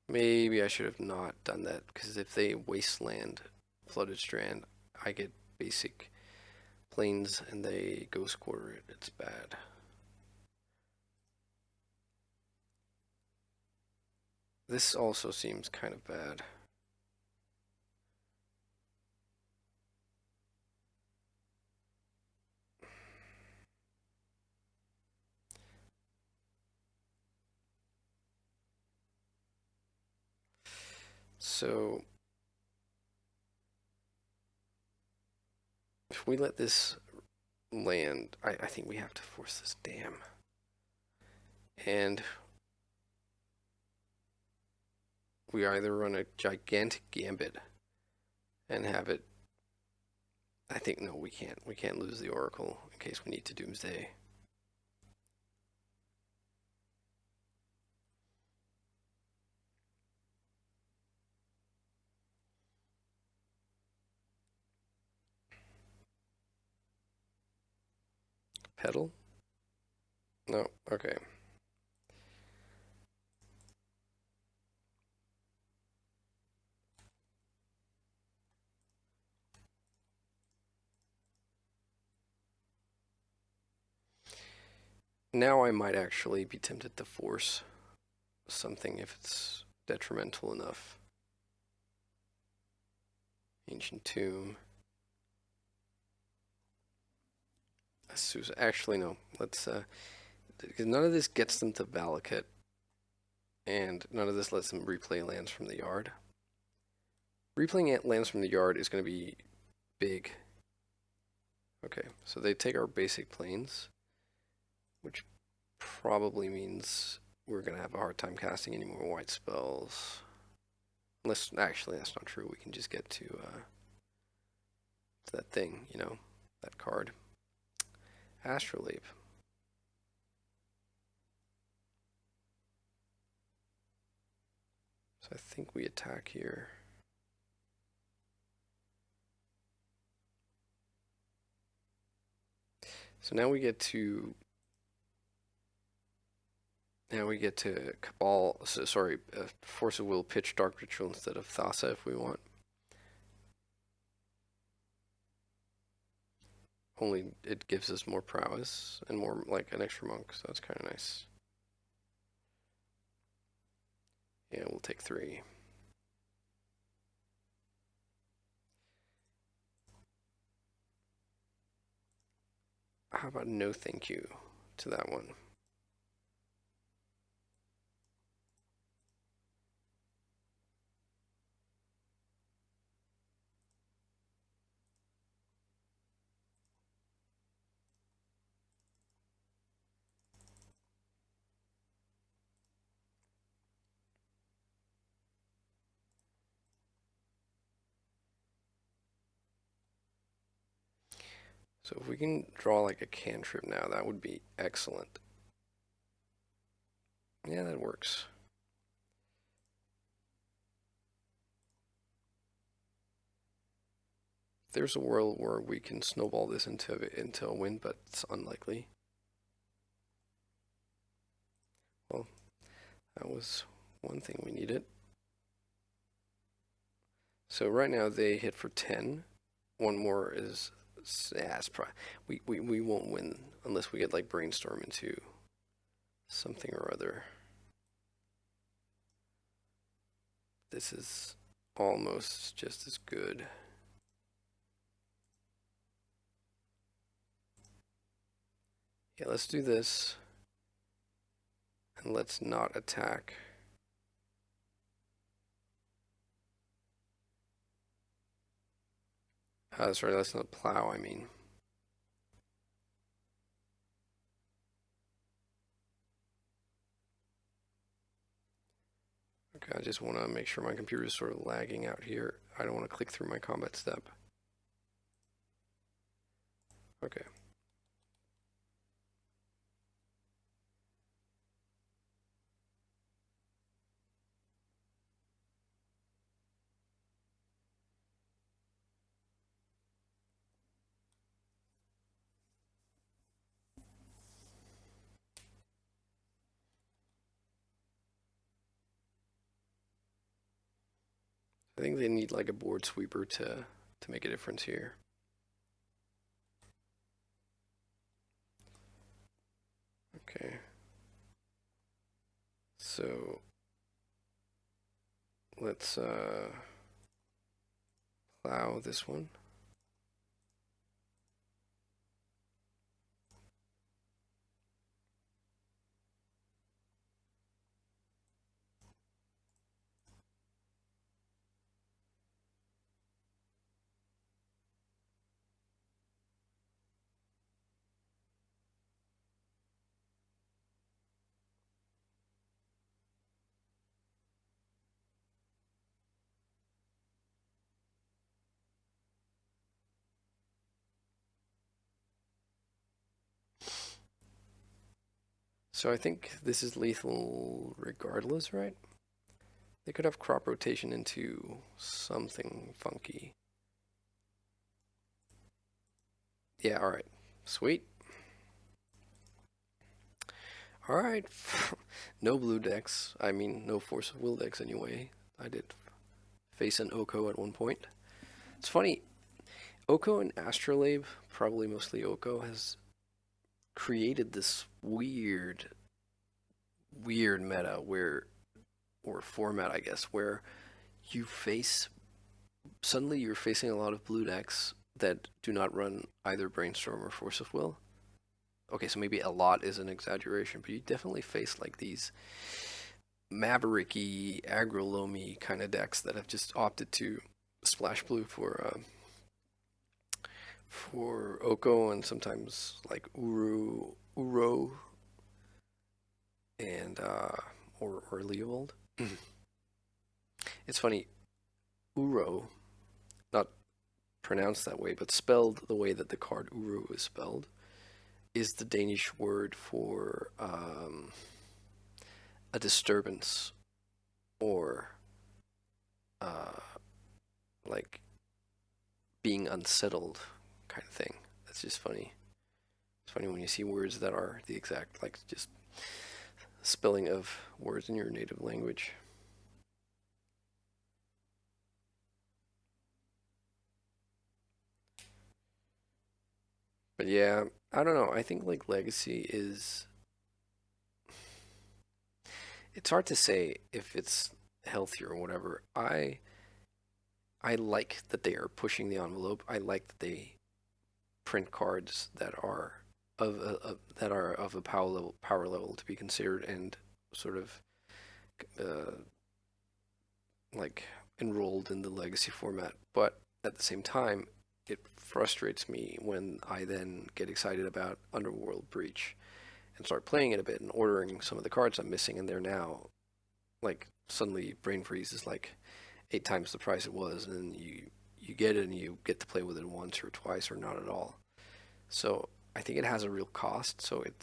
S1: Maybe I should have not done that, because if they Wasteland Flooded Strand, I get basic planes and they Ghost Quarter it. It's bad. This also seems kind of bad. So if we let this land, I think we have to force this dam. And we either run a gigantic gambit and have it. I think no, we can't. We can't lose the Oracle in case we need to Doomsday. Petal? No, okay. Now I might actually be tempted to force something if it's detrimental enough. Ancient Tomb. Actually, no. Let's, because none of this gets them to Valakut, and none of this lets them replay lands from the yard. Replaying lands from the yard is going to be big. Okay, so they take our basic planes, which probably means we're going to have a hard time casting any more white spells. Unless, actually, that's not true. We can just get to that thing, you know, that card. Astrolabe. So I think we attack here. So now we get to Cabal, Force of Will pitch Dark Ritual instead of Thassa if we want. Only it gives us more prowess and more, like, an extra monk, so that's kind of nice. Yeah, we'll take 3. How about no thank you to that one? So if we can draw like a cantrip now, that would be excellent. Yeah, that works. There's a world where we can snowball this into a win, but it's unlikely. Well, that was one thing we needed. So right now they hit for 10. One more is, yeah, it's we won't win unless we get like brainstorm into something or other. This is almost just as good. Yeah, let's do this. And let's not attack. Sorry, let's not plow, I mean. Okay, I just want to make sure my computer is sort of lagging out here. I don't want to click through my combat step. Okay. I think they need like a board sweeper to make a difference here. Okay. So let's plow this one. So I think this is lethal regardless, right? They could have crop rotation into something funky. Yeah, alright. Sweet. Alright. No blue decks. I mean, no Force of Will decks anyway. I did face an Oko at one point. It's funny, Oko and Astrolabe, probably mostly Oko, has created this weird meta where, or format, I guess, where you face, suddenly you're facing a lot of blue decks that do not run either Brainstorm or Force of Will. Okay, so maybe a lot is an exaggeration, but you definitely face like these mavericky, aggro kind of decks that have just opted to splash blue for Oko and sometimes like Uro, and or Leovold. It's funny, Uro, not pronounced that way, but spelled the way that the card Uru is spelled, is the Danish word for a disturbance or uh, like being unsettled kind of thing. That's just funny. It's funny when you see words that are the exact, like, just spelling of words in your native language. But yeah, I don't know. I think like Legacy is. It's hard to say if it's healthier or whatever. I like that they are pushing the envelope. I like that they print cards that are of a power level to be considered and sort of uh, like enrolled in the legacy format. But at the same time, it frustrates me when I then get excited about Underworld Breach and start playing it a bit and ordering some of the cards I'm missing, and they're now like suddenly Brain Freeze is like 8 times the price it was, and then you get it and you get to play with it once or twice or not at all. So I think it has a real cost. So it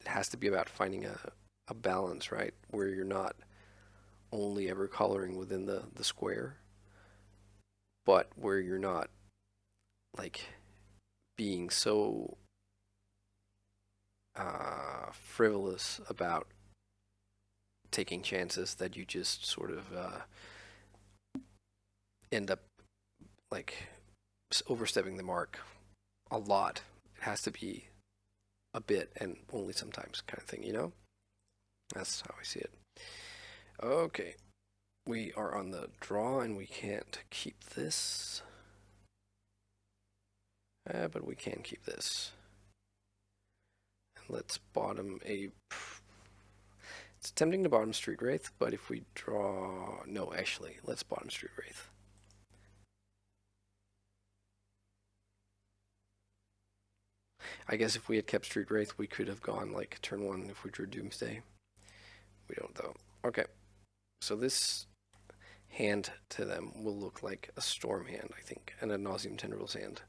S1: has to be about finding a balance, right, where you're not only ever coloring within the square, but where you're not like being so frivolous about taking chances that you just sort of end up like overstepping the mark a lot. It has to be a bit and only sometimes kind of thing, you know? That's how I see it. Okay, we are on the draw and we can't keep this. But we can keep this. And let's bottom a. It's tempting to bottom Street Wraith, but if we draw. No, actually, let's bottom Street Wraith. I guess if we had kept Street Wraith, we could have gone like turn one if we drew Doomsday. We don't, though. Okay, so this hand to them will look like a Storm hand, I think, and a Nauseam Tendrils hand.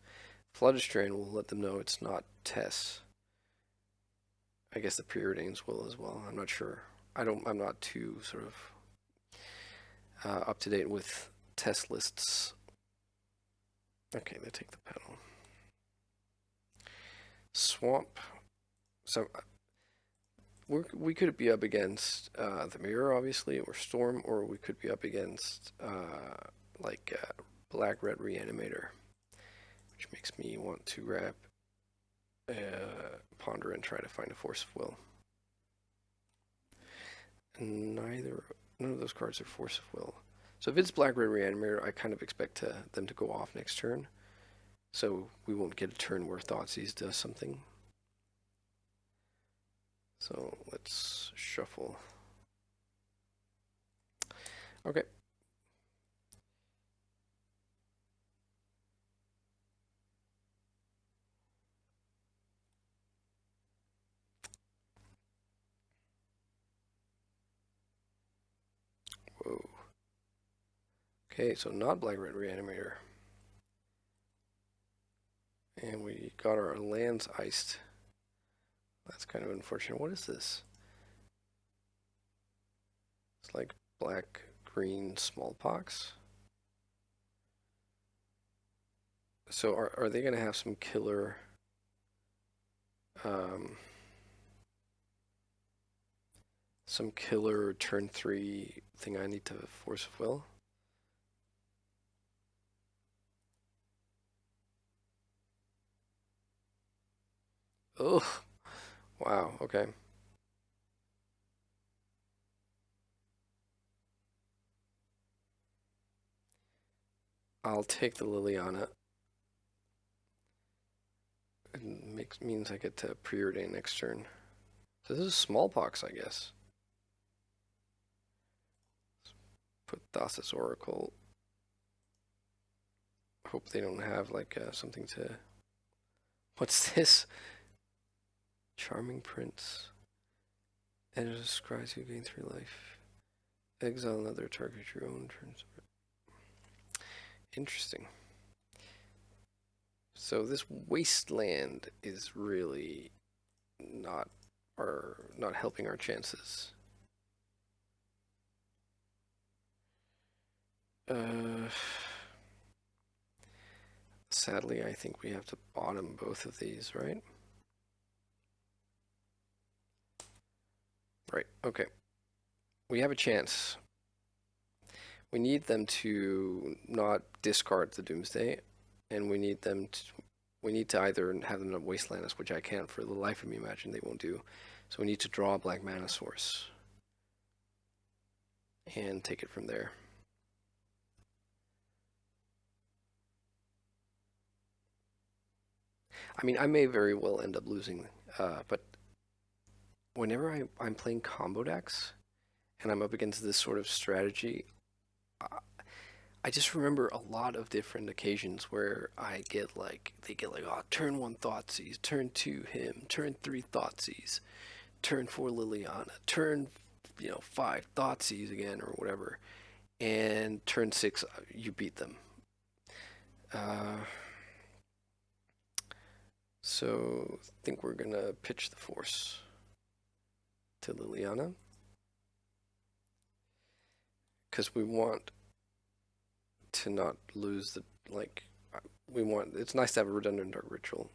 S1: Flooded Strain will let them know it's not Tess. I guess the Preordains will as well. I'm not sure. I'm not too sort of up to date with test lists. Okay, they take the pedal. Swamp. So we could be up against the Mirror, obviously, or Storm, or we could be up against like Black Red Reanimator, which makes me want to grab Ponder and try to find a Force of Will. And none of those cards are Force of Will. So if it's Black Red Reanimator, I kind of expect them to go off next turn. So we won't get a turn where Thoughtseize does something. So let's shuffle. Okay. Whoa. Okay, so not Black Red Reanimator. And we got our lands iced. That's kind of unfortunate. What is this? It's like black, green, smallpox. So are they going to have some killer some killer turn 3 thing I need to force of will. Ugh. Wow, okay. I'll take the Liliana. It means I get to preordain next turn. So this is Smallpox, I guess. Put Thassa's Oracle. Hope they don't have like something to... What's this? Charming Prince. And it describes you gain 3 life. Exile another target your own turns. Interesting. So this wasteland is really not helping our chances. Sadly, I think we have to bottom both of these, right? Right, okay. We have a chance. We need them to not discard the Doomsday, and we need to either have them wasteland us, which I can't for the life of me imagine they won't do. So we need to draw a black mana source and take it from there. I mean, I may very well end up losing, but whenever I'm playing combo decks and I'm up against this sort of strategy, I just remember a lot of different occasions where they get like, oh, turn 1 Thoughtseize, turn 2 him, turn 3 Thoughtseize, turn 4 Liliana, turn 5 Thoughtseize again or whatever, and turn 6 you beat them. So I think we're gonna pitch the force to Liliana because we want to not lose the it's nice to have a redundant dark ritual.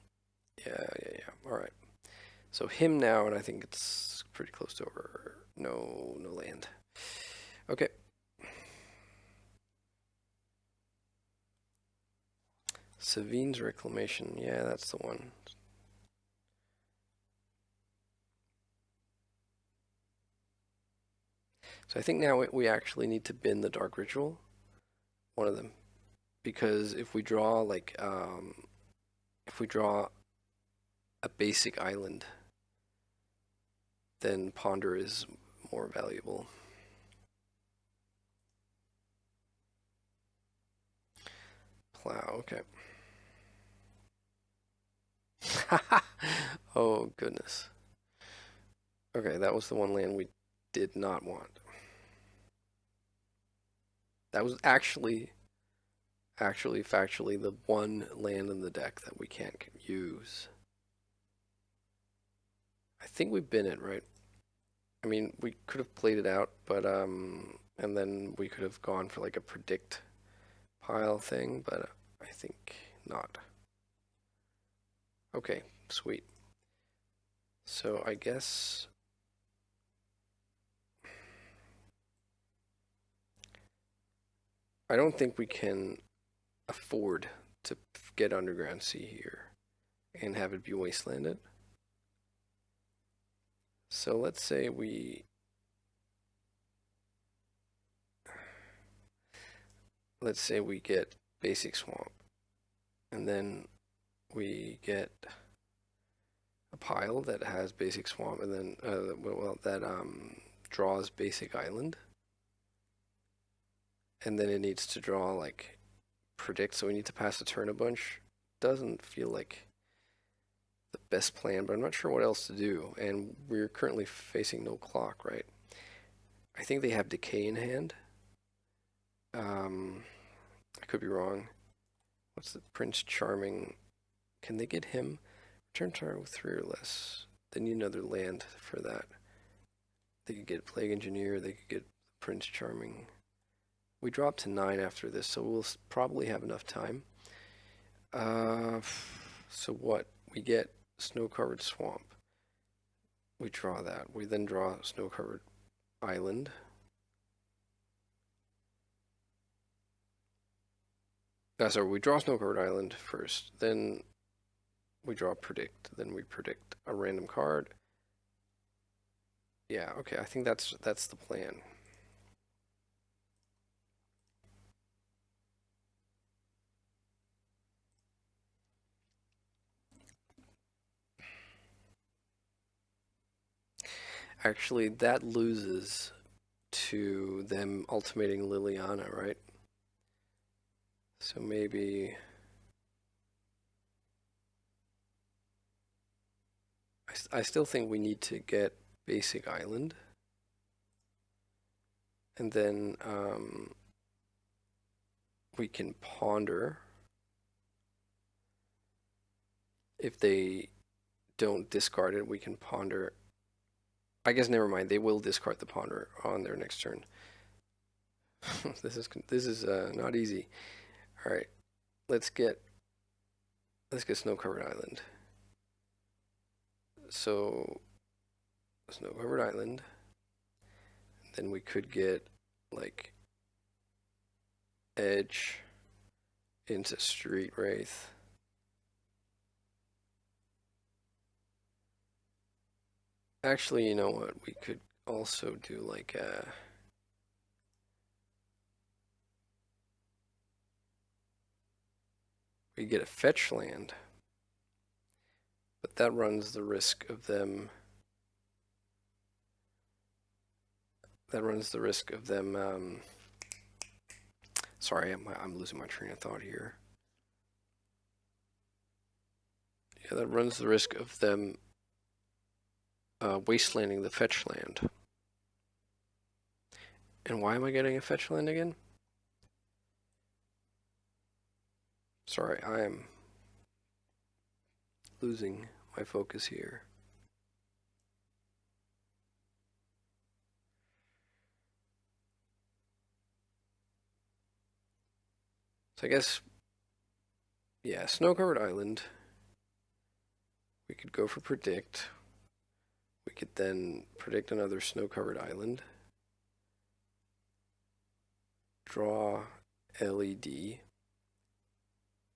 S1: Yeah. All right. So him now, and I think it's pretty close to over. No land. Okay. Savine's Reclamation. Yeah, that's the one. So I think now we actually need to bin the Dark Ritual. One of them. Because if we draw a basic island, then Ponder is more valuable. Plow, okay. Oh, goodness. Okay, that was the one land we did not want. That was actually, factually, the one land in the deck that we can't use. I think we bin it, right? I mean, we could have played it out, but, and then we could have gone for like a predict pile thing, but I think not. Okay, sweet. So I guess I don't think we can afford to get Underground Sea here and have it be wastelanded. So let's say we get Basic Swamp, and then we get a pile that has Basic Swamp, and then that draws Basic Island, and then it needs to draw like predict. So we need to pass the turn a bunch. Doesn't feel like the best plan, but I'm not sure what else to do. And we're currently facing no clock, right? I think they have Decay in hand. I could be wrong. What's the Prince Charming? Can they get him? Return target with 3 or less. They need another land for that. They could get Plague Engineer. They could get Prince Charming. We drop to 9 after this, so we'll probably have enough time. So what? We get Snow-Covered Swamp. We draw that. We then draw Snow-Covered island. Sorry, we draw snow-covered island first, then we draw predict, then we predict a random card. Yeah, okay, I think that's the plan. Actually, that loses to them ultimating Liliana, right? So maybe I still think we need to get basic island, and then we can ponder. If they don't discard it, we can ponder. I guess never mind. They will discard the ponder on their next turn. this is not easy. All right, let's get snow covered island. So snow covered island. Then we could get like edge into street wraith. Actually, you know what? We could also do like a we get a fetch land, but that runs the risk of them. That runs the risk of them. Sorry, I'm losing my train of thought here. Yeah, that runs the risk of them wastelanding the fetch land. And why am I getting a fetch land again? Sorry, I am losing my focus here. So I guess, yeah, snow-covered island. We could go for predict. We could then predict another snow-covered island. Draw LED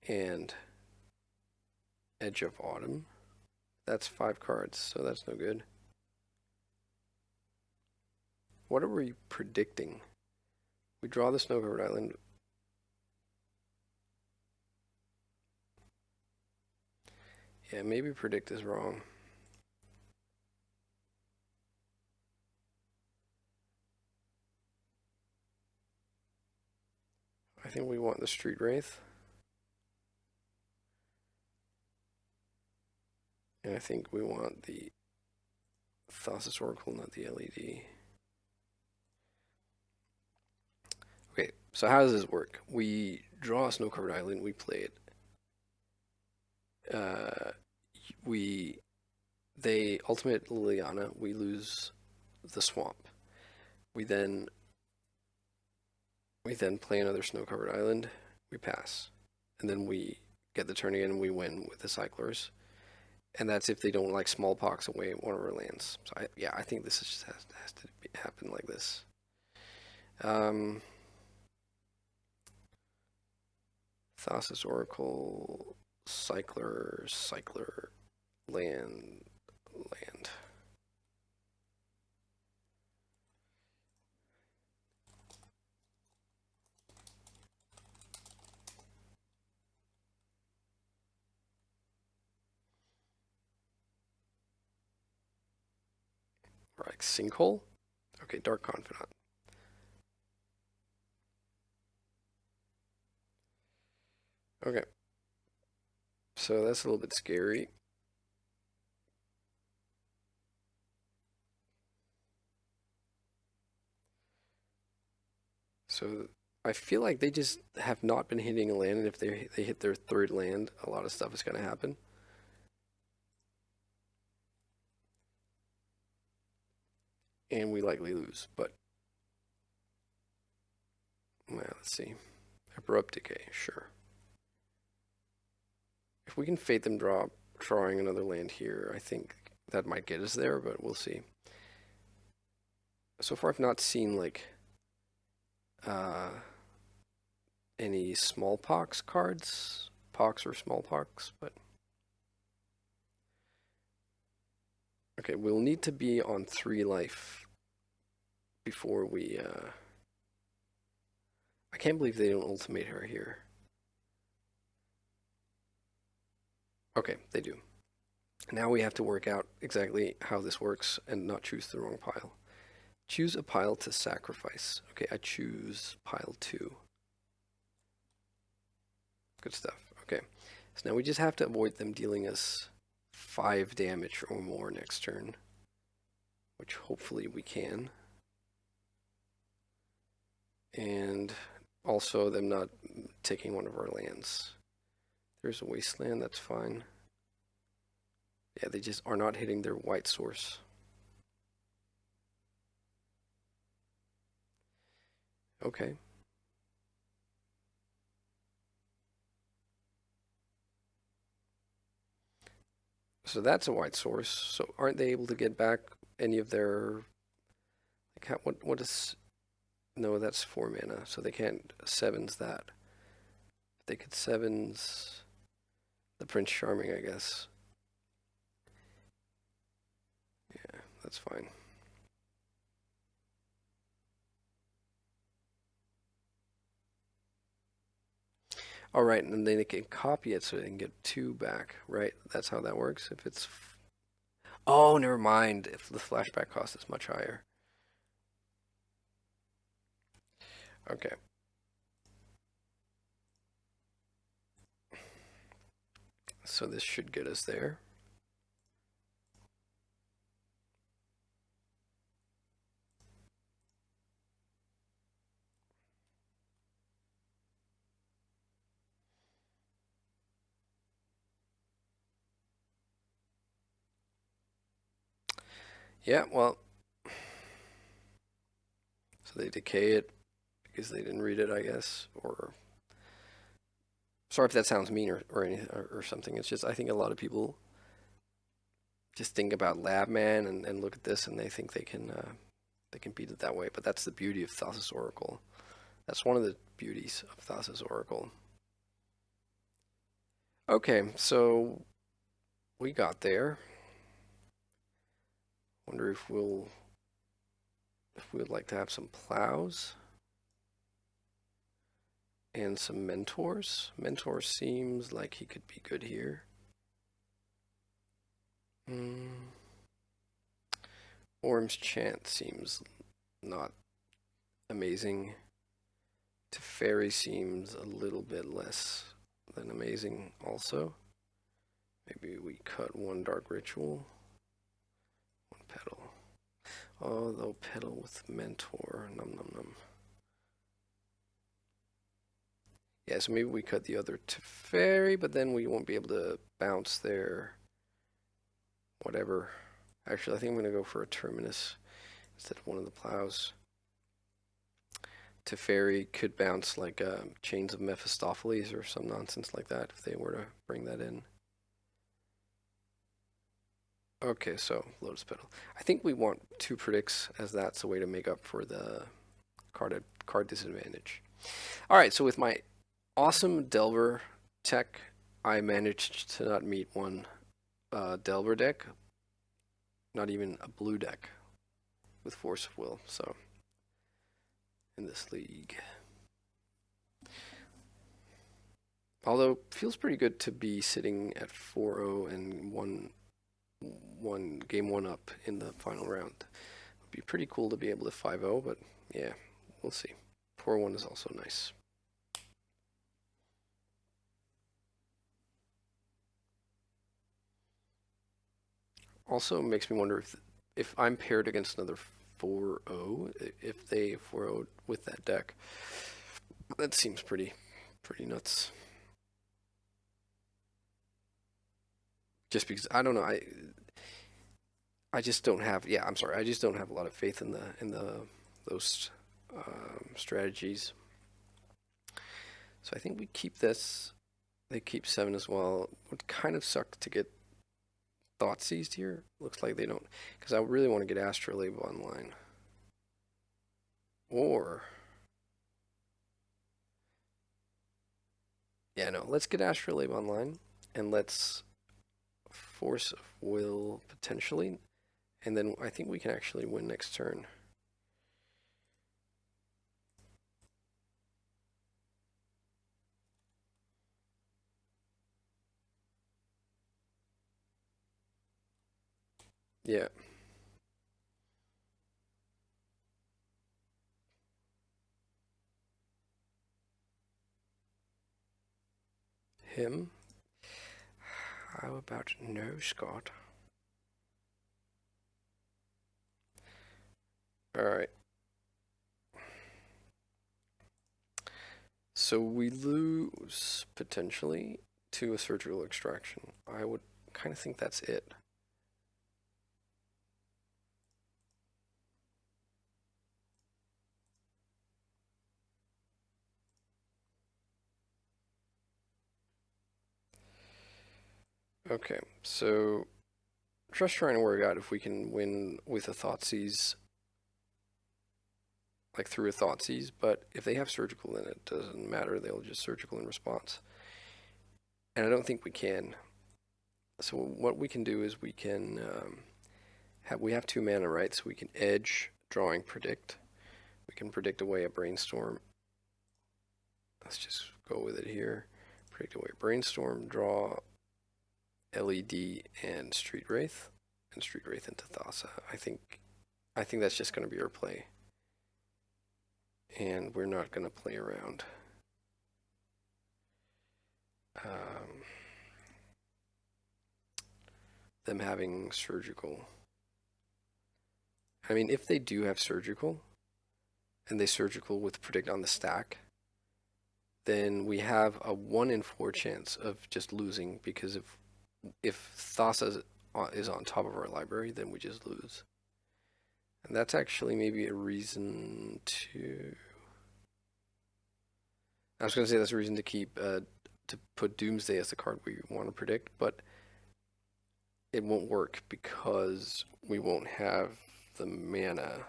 S1: and Edge of Autumn. That's 5 cards, so that's no good. What are we predicting? We draw the snow-covered island. Yeah, maybe predict is wrong. I think we want the street wraith. And I think we want the Thassa's Oracle, not the LED. Okay, so how does this work? We draw a snow-covered island, we play it. They ultimate Liliana, we lose the swamp. We then play another snow-covered island, we pass. And then we get the turn again and we win with the cyclers. And that's if they don't like Smallpox away one of our lands. So I think this just has to happen like this. Thassa's Oracle, cycler, land. Or like Sinkhole? Okay, Dark Confidant. Okay. So that's a little bit scary. So I feel like they just have not been hitting a land, and if they hit their third land, a lot of stuff is going to happen. And we likely lose, but well, let's see. Abrupt Decay, sure. If we can fate them drawing another land here, I think that might get us there, but we'll see. So far I've not seen like uh, any Smallpox cards, pox or Smallpox, but okay, we'll need to be on 3 life before we. I can't believe they don't ultimate her here. Okay, they do. Now we have to work out exactly how this works and not choose the wrong pile. Choose a pile to sacrifice. Okay, I choose pile 2. Good stuff. Okay, so now we just have to avoid them dealing us 5 damage or more next turn, which hopefully we can. And also them not taking one of our lands. There's a wasteland, that's fine. Yeah, they just are not hitting their white source. Okay. So that's a white source. So aren't they able to get back any of their... Like how, what is... No, that's 4 mana, so they can't 7s that. They could 7s the Prince Charming, I guess. Yeah, that's fine. All right, and then they can copy it so they can get 2 back, right? That's how that works. If it's... Oh, never mind. If the flashback cost is much higher. Okay. So this should get us there. Yeah, well, so they decay it because they didn't read it, I guess, or sorry if that sounds mean or anything or something. It's just I think a lot of people just think about Labman and look at this and they think they can beat it that way. But that's the beauty of Thassa's Oracle. That's one of the beauties of Thassa's Oracle. Okay, so we got there. Wonder if we would like to have some plows and some mentors. Mentor seems like he could be good here. Orm's Chant seems not amazing. Teferi seems a little bit less than amazing also. Maybe we cut 1 Dark Ritual. 1 Petal. Oh, they'll petal with Mentor. Num num num. Yeah, so maybe we cut the other Teferi, but then we won't be able to bounce their whatever. Actually, I think I'm going to go for a Terminus instead of one of the plows. Teferi could bounce like Chains of Mephistopheles or some nonsense like that if they were to bring that in. Okay, so Lotus Petal. I think we want 2 predicts as that's a way to make up for the card disadvantage. All right, so with my awesome Delver tech, I managed to not meet one Delver deck, not even a blue deck with Force of Will. So in this league, although feels pretty good to be sitting at 4-0 and one game 1 up in the final round. Would be pretty cool to be able to 5-0, but yeah, we'll see. 4-1 is also nice. Also makes me wonder if I'm paired against another 4-0, if they 4-0 with that deck. That seems pretty nuts. Just because I don't know, I just don't have. Yeah, I'm sorry. I just don't have a lot of faith in those strategies. So I think we keep this. They keep 7 as well. Would kind of suck to get Thought Seized here. Looks like they don't, because I really want to get Astrolabe online. Or, yeah, no, let's get Astrolabe online and let's Force of Will potentially. And then I think we can actually win next turn. Yeah. Him? How about no, Scott? Alright. So we lose, potentially, to a surgical extraction. I would kind of think that's it. Okay, so just trying to work out if we can win with a Thoughtseize, like through a Thoughtseize, but if they have surgical, then it doesn't matter. They'll just surgical in response. And I don't think we can. So what we can do is we can we have 2 mana, right? So we can edge, drawing, predict. We can predict away a brainstorm. Let's just go with it here. Predict away a brainstorm, draw LED and Street Wraith, and Street Wraith into Thassa. I think that's just going to be our play, and we're not going to play around. Them having surgical. I mean, if they do have surgical, and they surgical with predict on the stack, then we have a 1 in 4 chance of just losing, because if Thassa is on top of our library, then we just lose. And that's actually maybe a reason to... I was going to say that's a reason to keep, to put Doomsday as the card we want to predict, but it won't work because we won't have the mana,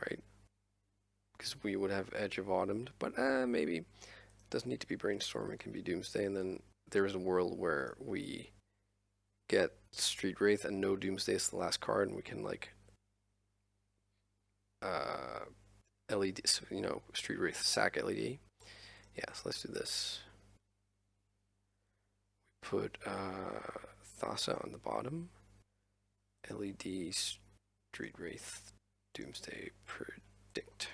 S1: right? Because we would have Edge of Autumn, but maybe it doesn't need to be Brainstorm, it can be Doomsday, and then there's a world where we get Street Wraith and no Doomsday is the last card, and we can like LED, you know, Street Wraith sack LED. Yeah, so let's do this. We put Thassa on the bottom, LED, Street Wraith, Doomsday, predict.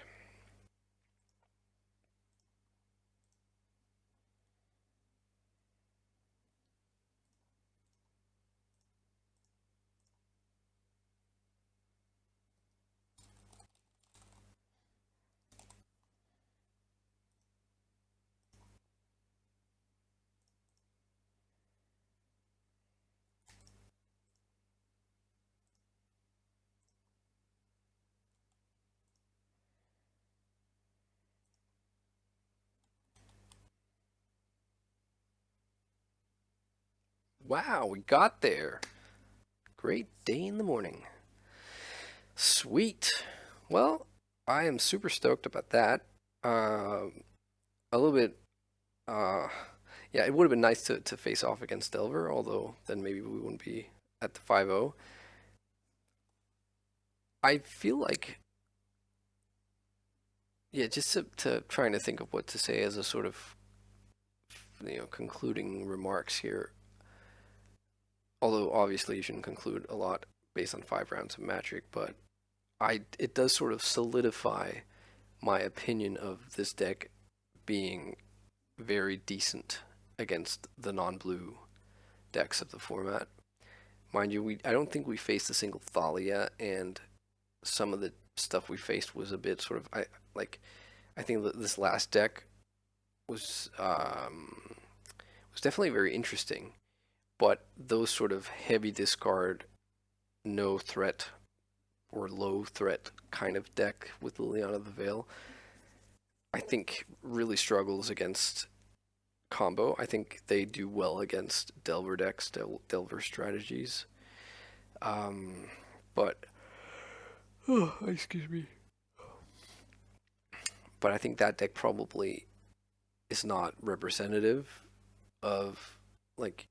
S1: Wow, we got there. Great day in the morning. Sweet. Well, I am super stoked about that. A little bit, yeah, it would have been nice to face off against Delver, although then maybe we wouldn't be at the 5-0. I feel like, yeah, just to trying to think of what to say as a sort of, concluding remarks here. Although obviously you shouldn't conclude a lot based on 5 rounds of Magic, but it does sort of solidify my opinion of this deck being very decent against the non-blue decks of the format. Mind you, I don't think we faced a single Thalia, and some of the stuff we faced was a bit sort of I think that this last deck was definitely very interesting, but those sort of heavy discard, no threat or low threat kind of deck with Liliana of the Veil, I think really struggles against combo. I think they do well against Delver decks, Delver strategies. But excuse me. but I think that deck probably is not representative of like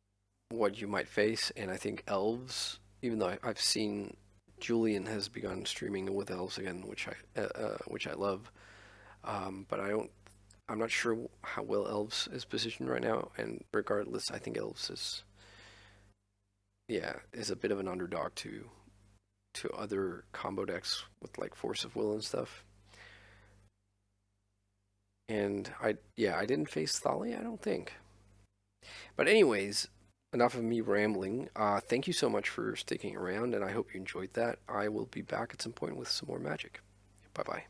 S1: what you might face. And I think Elves, even though I've seen Julian has begun streaming with Elves again, which I love. But I'm not sure how well Elves is positioned right now. And regardless, I think Elves is, yeah, is a bit of an underdog to other combo decks with like Force of Will and stuff. And I didn't face Thali, I don't think. But anyways, enough of me rambling. Thank you so much for sticking around, and I hope you enjoyed that. I will be back at some point with some more Magic. Bye bye.